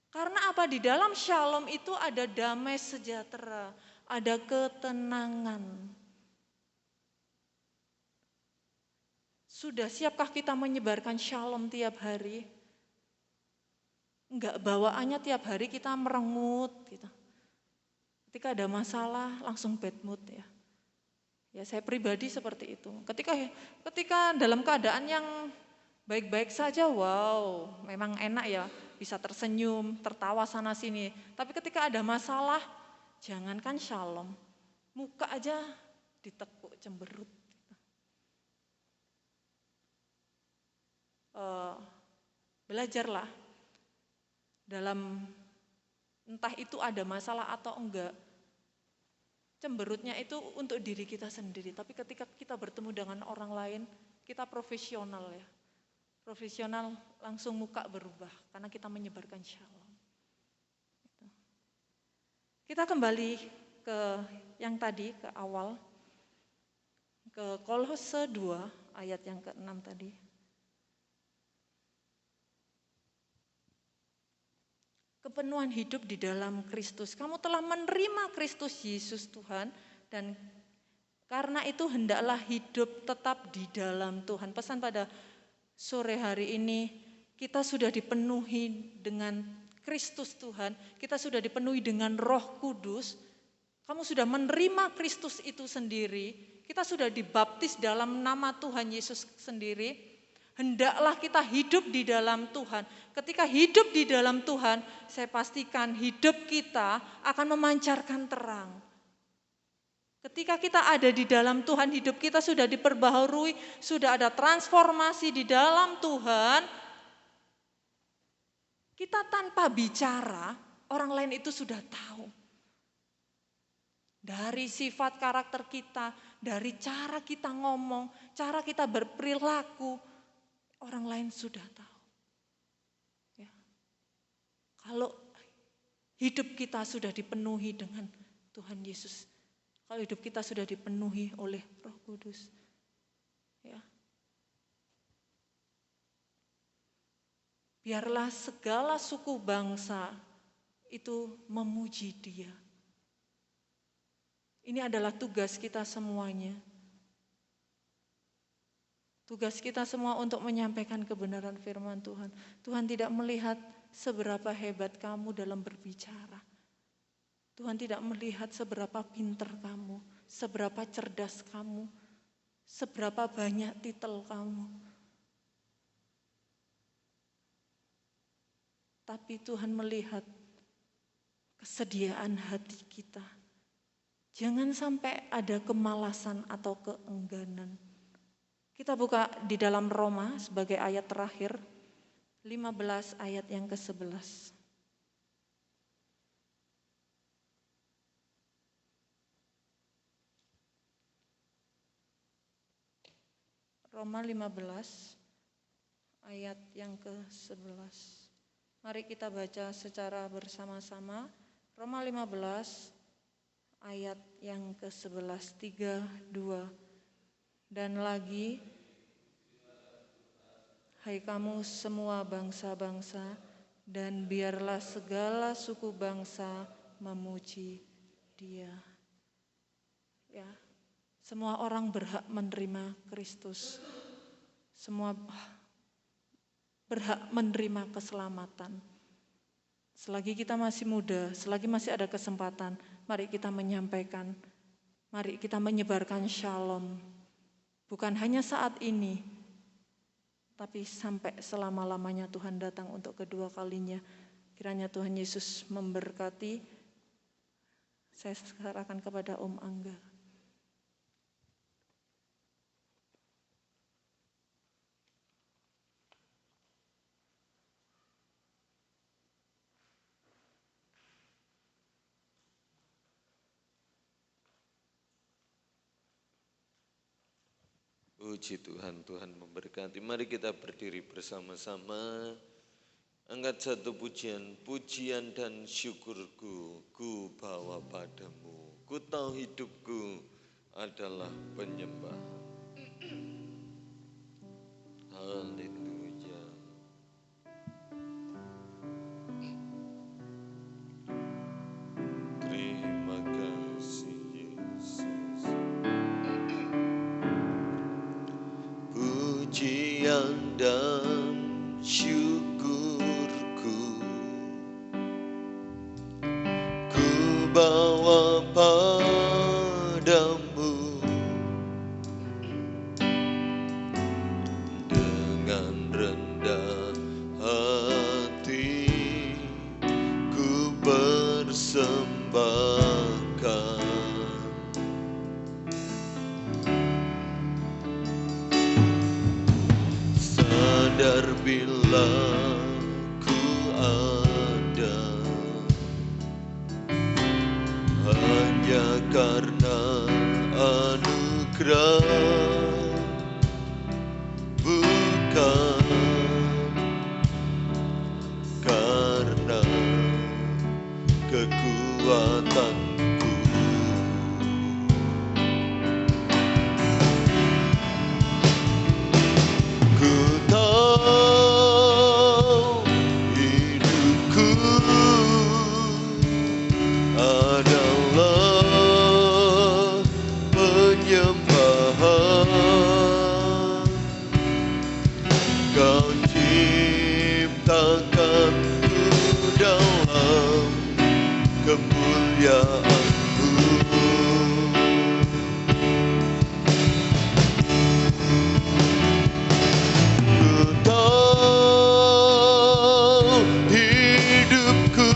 Karena apa? Di dalam shalom itu ada damai sejahtera, ada ketenangan. Sudah siapkah kita menyebarkan shalom tiap hari? Enggak, bawaannya tiap hari kita merengut gitu. Ketika ada masalah langsung bad mood ya. Ya, saya pribadi seperti itu. Ketika dalam keadaan yang baik-baik saja, wow, memang enak ya, bisa tersenyum, tertawa sana sini. Tapi ketika ada masalah, jangankan shalom, muka aja ditekuk cemberut. Belajarlah dalam entah itu ada masalah atau enggak. Cemberutnya itu untuk diri kita sendiri, tapi ketika kita bertemu dengan orang lain, kita profesional ya. Profesional langsung muka berubah, karena kita menyebarkan shalom. Kita kembali ke yang tadi, ke awal, ke Kolose 2, ayat yang ke-6 tadi. Kepenuhan hidup di dalam Kristus. Kamu telah menerima Kristus Yesus Tuhan dan karena itu hendaklah hidup tetap di dalam Tuhan. Pesan pada sore hari ini, kita sudah dipenuhi dengan Kristus Tuhan, kita sudah dipenuhi dengan Roh Kudus. Kamu sudah menerima Kristus itu sendiri, kita sudah dibaptis dalam nama Tuhan Yesus sendiri. Hendaklah kita hidup di dalam Tuhan. Ketika hidup di dalam Tuhan, saya pastikan hidup kita akan memancarkan terang. Ketika kita ada di dalam Tuhan, hidup kita sudah diperbaharui, sudah ada transformasi di dalam Tuhan. Kita tanpa bicara, orang lain itu sudah tahu. Dari sifat karakter kita, dari cara kita ngomong, cara kita berperilaku, orang lain sudah tahu. Ya. Kalau hidup kita sudah dipenuhi dengan Tuhan Yesus, kalau hidup kita sudah dipenuhi oleh Roh Kudus, ya. Biarlah segala suku bangsa itu memuji Dia. Ini adalah tugas kita semuanya. Tugas kita semua untuk menyampaikan kebenaran firman Tuhan. Tuhan tidak melihat seberapa hebat kamu dalam berbicara. Tuhan tidak melihat seberapa pintar kamu, seberapa cerdas kamu, seberapa banyak titel kamu. Tapi Tuhan melihat kesediaan hati kita. Jangan sampai ada kemalasan atau keengganan. Kita buka di dalam Roma sebagai ayat terakhir, 15 ayat yang ke-11. Roma 15 ayat yang ke-11. Mari kita baca secara bersama-sama. Roma 15 ayat yang ke-11, 3, 2. Dan lagi, hai kamu semua bangsa-bangsa, dan biarlah segala suku bangsa memuji Dia. Ya, semua orang berhak menerima Kristus. semua berhak menerima keselamatan. Selagi kita masih muda, selagi masih ada kesempatan, mari kita menyampaikan, mari kita menyebarkan shalom. Bukan hanya saat ini, tapi sampai selama-lamanya Tuhan datang untuk kedua kalinya. Kiranya Tuhan Yesus memberkati. Saya serahkan kepada Om Angga. Puji Tuhan, Tuhan memberkati. Mari kita berdiri bersama-sama. Angkat satu pujian, pujian dan syukurku ku bawa padamu. Ku tahu hidupku adalah penyembahan. Haleluya. Terima kasih Yesus. Pujian dan syukurku ku bawa padamu dengan rendah hati ku persembahkan. Sadar bila ku ada hanya karena anugerah, bukan karena kekuatanku. Ku tahu hidupku adalah penyembahan. Kau ciptakanku dalam kemuliaan-Mu. Ku tahu hidupku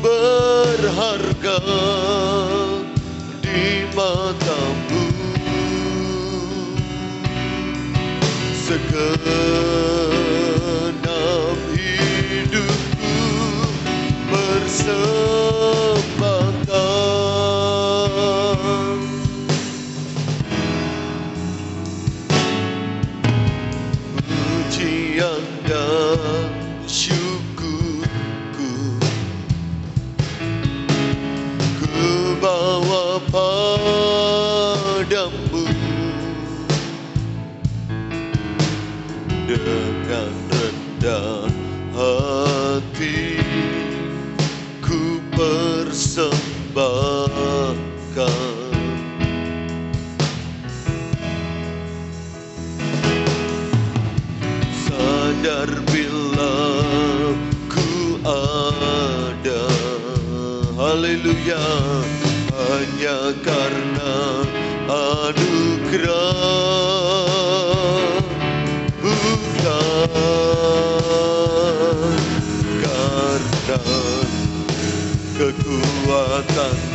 berharga di mata-Mu. Segenap hidupku persembahkan. Pujian dan syukurku ku bawa padamu dengan rendah hati ku persembahkan. Sadar bila ku ada, haleluya, hanya karena anugerah, bukan karena kekuatanku.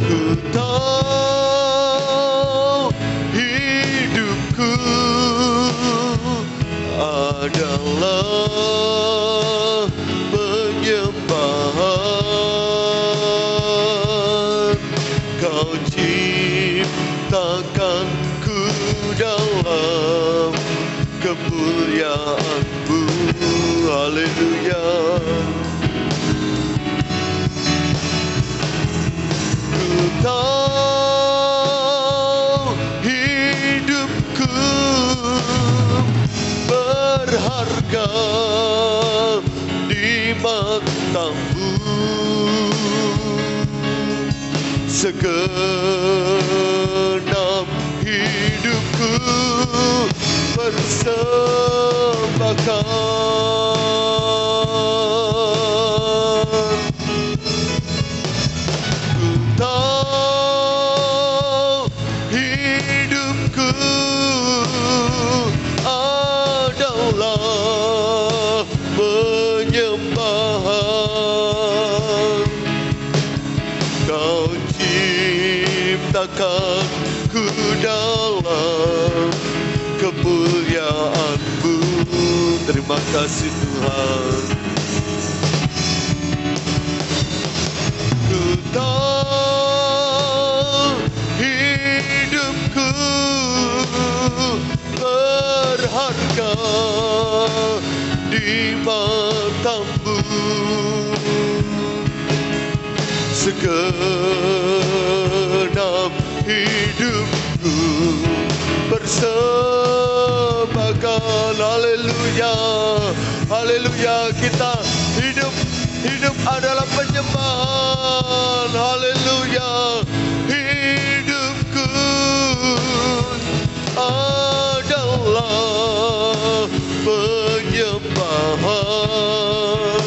Ku tahu hidupku adalah penyembahan. Kau ciptakanku dalam kemuliaan-Mu. Haleluya. Ku tahu hidupku berharga di mata-Mu. segenap hidupku persembahkan. Ku tahu hidupku adalah penyembahan. Kau ciptakan ku dalam kemuliaan-Mu. Terima kasih Tuhan. Ku tahu hidupku berharga di mata-Mu. Segenap hidupku persembahkan. Haleluya, haleluya. Kita hidup adalah penyembahan. Haleluya. Hidupku adalah penyembahan.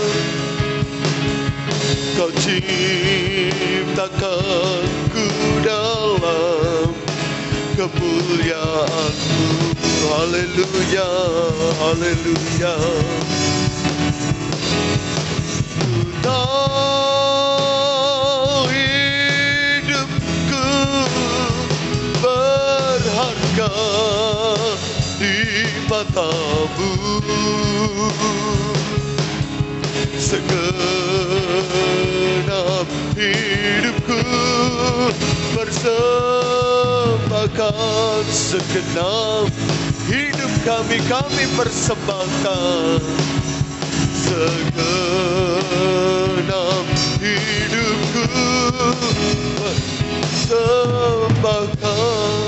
Kau ciptakan ku dalam kemuliaan-Mu. Haleluya, haleluya. Ku tahu hidupku berharga di mata-Mu. Segenap hidupku persembahkan. Segenap hidup kami persembahkan. Segenap hidupku persembahkan.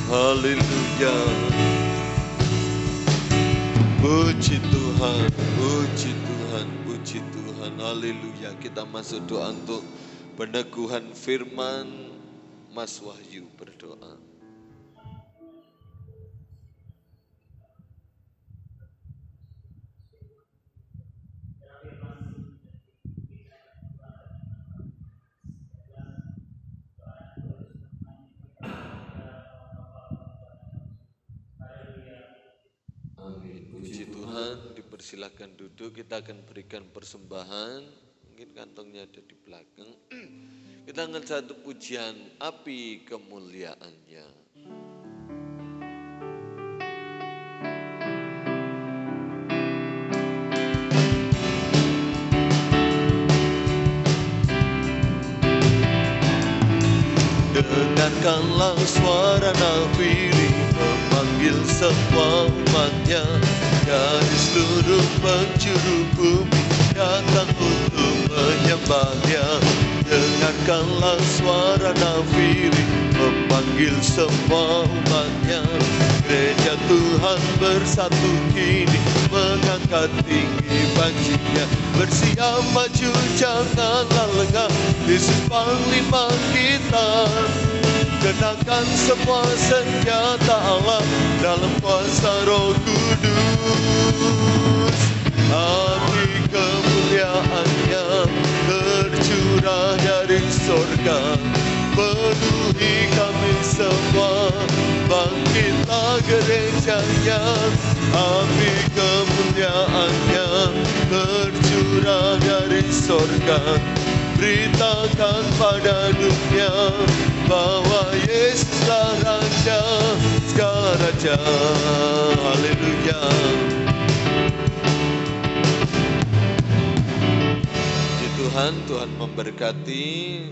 Haleluya. Puji Tuhan, puji Tuhan, puji Tuhan. Haleluya. Kita masuk doa untuk peneguhan firman. Mas Wahyu berdoa. Amin. Puji Tuhan, dipersilakan duduk. Kita akan berikan persembahan. Mungkin kantongnya ada di belakang. Kita angkat satu pujian, api kemuliaan-Nya. Dengarkanlah suara nafiri memanggil semua umatnya dari seluruh penjuru bumi datang untuk menyembahnya. Dengarkanlah suara nafiri memanggil semua umatnya. Gereja Tuhan bersatu kini mengangkat tinggi banjinya. Bersiap maju janganlah lengah, Yesus Panglima kita. Kenakan semua senjata Allah dalam kuasa Roh Kudus. Api kemuliaan-Nya tercurah dari sorga, penuhi kami semua, bangkitlah gerejanya. Api kemuliaan-Nya tercurah dari sorga, beritakan pada dunia bahwa Yesuslah Raja, segala Raja. Haleluya. Tuhan memberkati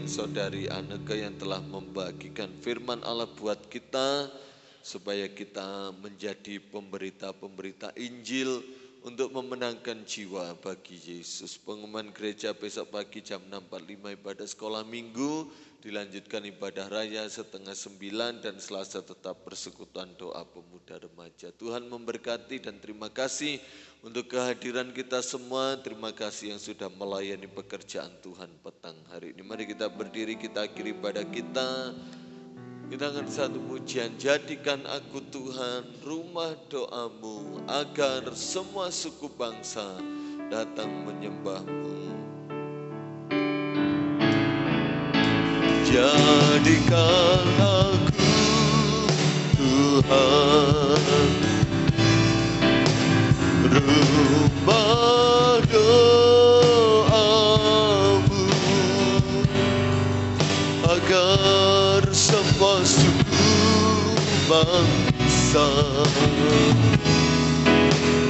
saudari Anneke yang telah membagikan firman Allah buat kita, supaya kita menjadi pemberita-pemberita Injil untuk memenangkan jiwa bagi Yesus. Pengumuman gereja besok pagi jam 6.45 ibadah sekolah minggu, dilanjutkan ibadah raya setengah 9 dan Selasa tetap persekutuan doa pemuda remaja. Tuhan memberkati dan terima kasih untuk kehadiran kita semua. Terima kasih yang sudah melayani pekerjaan Tuhan petang hari ini. Mari kita berdiri, kita akhiri ibadah kita. Kita akan satu pujian, jadikan aku Tuhan rumah doamu, agar semua suku bangsa datang menyembahmu. Jadikan aku Tuhan rumah doamu, agar semua suku bangsa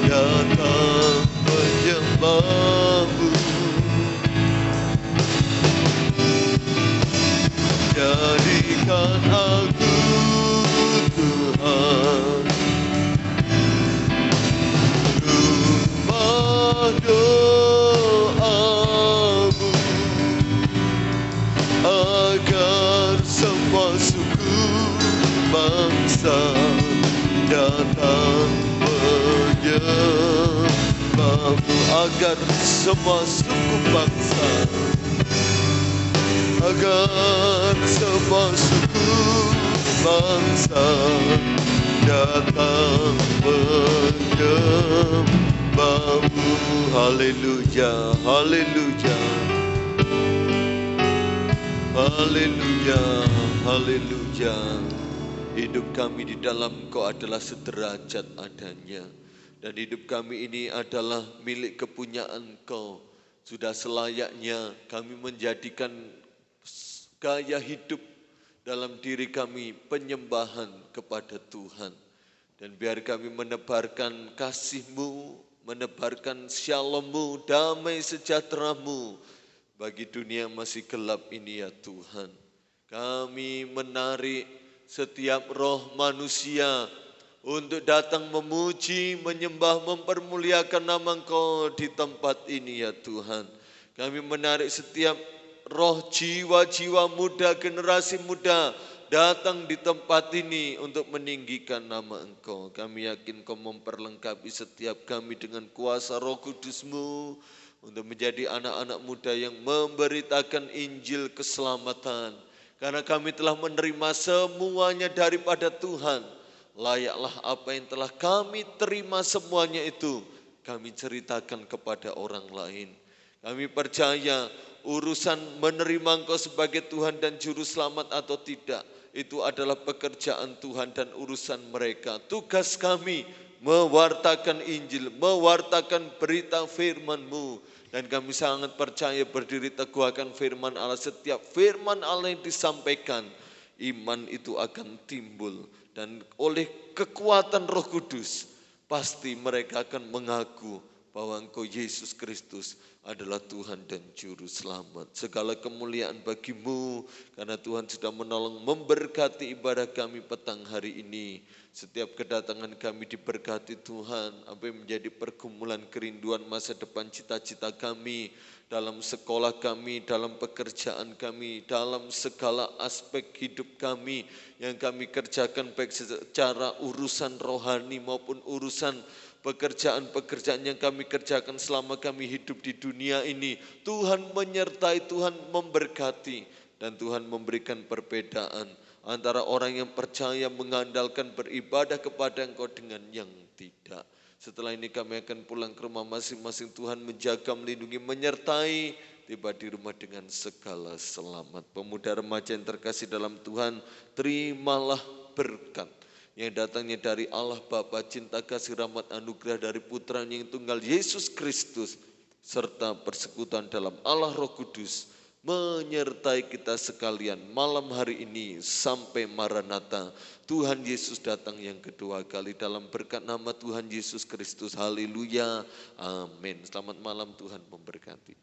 datang menyembahmu. Jadikan aku Tuhan rumah doamu, agar semua suku bangsa datang menyembahmu, agar semua suku bangsa, agar semua suku bangsa datang menyembahmu. Haleluya, haleluya. Haleluya, haleluya. Hidup kami di dalam Engkau adalah sederajat adanya. Dan hidup kami ini adalah milik kepunyaan Engkau. Sudah selayaknya kami menjadikan gaya hidup dalam diri kami penyembahan kepada Tuhan. Dan biar kami menebarkan kasih-Mu, menebarkan shalom-Mu, damai sejahtera-Mu bagi dunia masih gelap ini ya Tuhan. Kami menarik setiap roh manusia untuk datang memuji, menyembah, mempermuliakan nama Engkau di tempat ini ya Tuhan. Kami menarik setiap roh jiwa-jiwa muda, generasi muda datang di tempat ini untuk meninggikan nama Engkau. Kami yakin Kau memperlengkapi setiap kami dengan kuasa Roh Kudus-Mu, untuk menjadi anak-anak muda yang memberitakan Injil keselamatan. Karena kami telah menerima semuanya daripada Tuhan. Layaklah apa yang telah kami terima semuanya itu kami ceritakan kepada orang lain. Kami percaya urusan menerima Engkau sebagai Tuhan dan Juru Selamat atau tidak, itu adalah pekerjaan Tuhan dan urusan mereka. Tugas kami mewartakan Injil, mewartakan berita firman-Mu. Dan kami sangat percaya berdiri teguh akan firman Allah. Setiap firman Allah yang disampaikan, iman itu akan timbul. Dan oleh kekuatan Roh Kudus, pasti mereka akan mengaku bahwa Engkau Yesus Kristus adalah Tuhan dan Juru Selamat. Segala kemuliaan bagi-Mu, karena Tuhan sudah menolong memberkati ibadah kami petang hari ini. Setiap kedatangan kami diberkati Tuhan, sampai menjadi pergumulan kerinduan masa depan cita-cita kami, dalam sekolah kami, dalam pekerjaan kami, dalam segala aspek hidup kami yang kami kerjakan, baik secara urusan rohani maupun urusan pekerjaan-pekerjaan yang kami kerjakan selama kami hidup di dunia ini. Tuhan menyertai, Tuhan memberkati, dan Tuhan memberikan perbedaan antara orang yang percaya, mengandalkan, beribadah kepada Engkau dengan yang tidak. Setelah ini kami akan pulang ke rumah masing-masing. Tuhan menjaga, melindungi, menyertai, tiba di rumah dengan segala selamat. Pemuda remaja yang terkasih dalam Tuhan, terimalah berkat yang datangnya dari Allah Bapa, cinta kasih rahmat anugerah dari Putranya yang tunggal Yesus Kristus, serta persekutuan dalam Allah Roh Kudus menyertai kita sekalian malam hari ini sampai Maranatha. Tuhan Yesus datang yang kedua kali, dalam berkat nama Tuhan Yesus Kristus. Haleluya, amin. Selamat malam, Tuhan memberkati.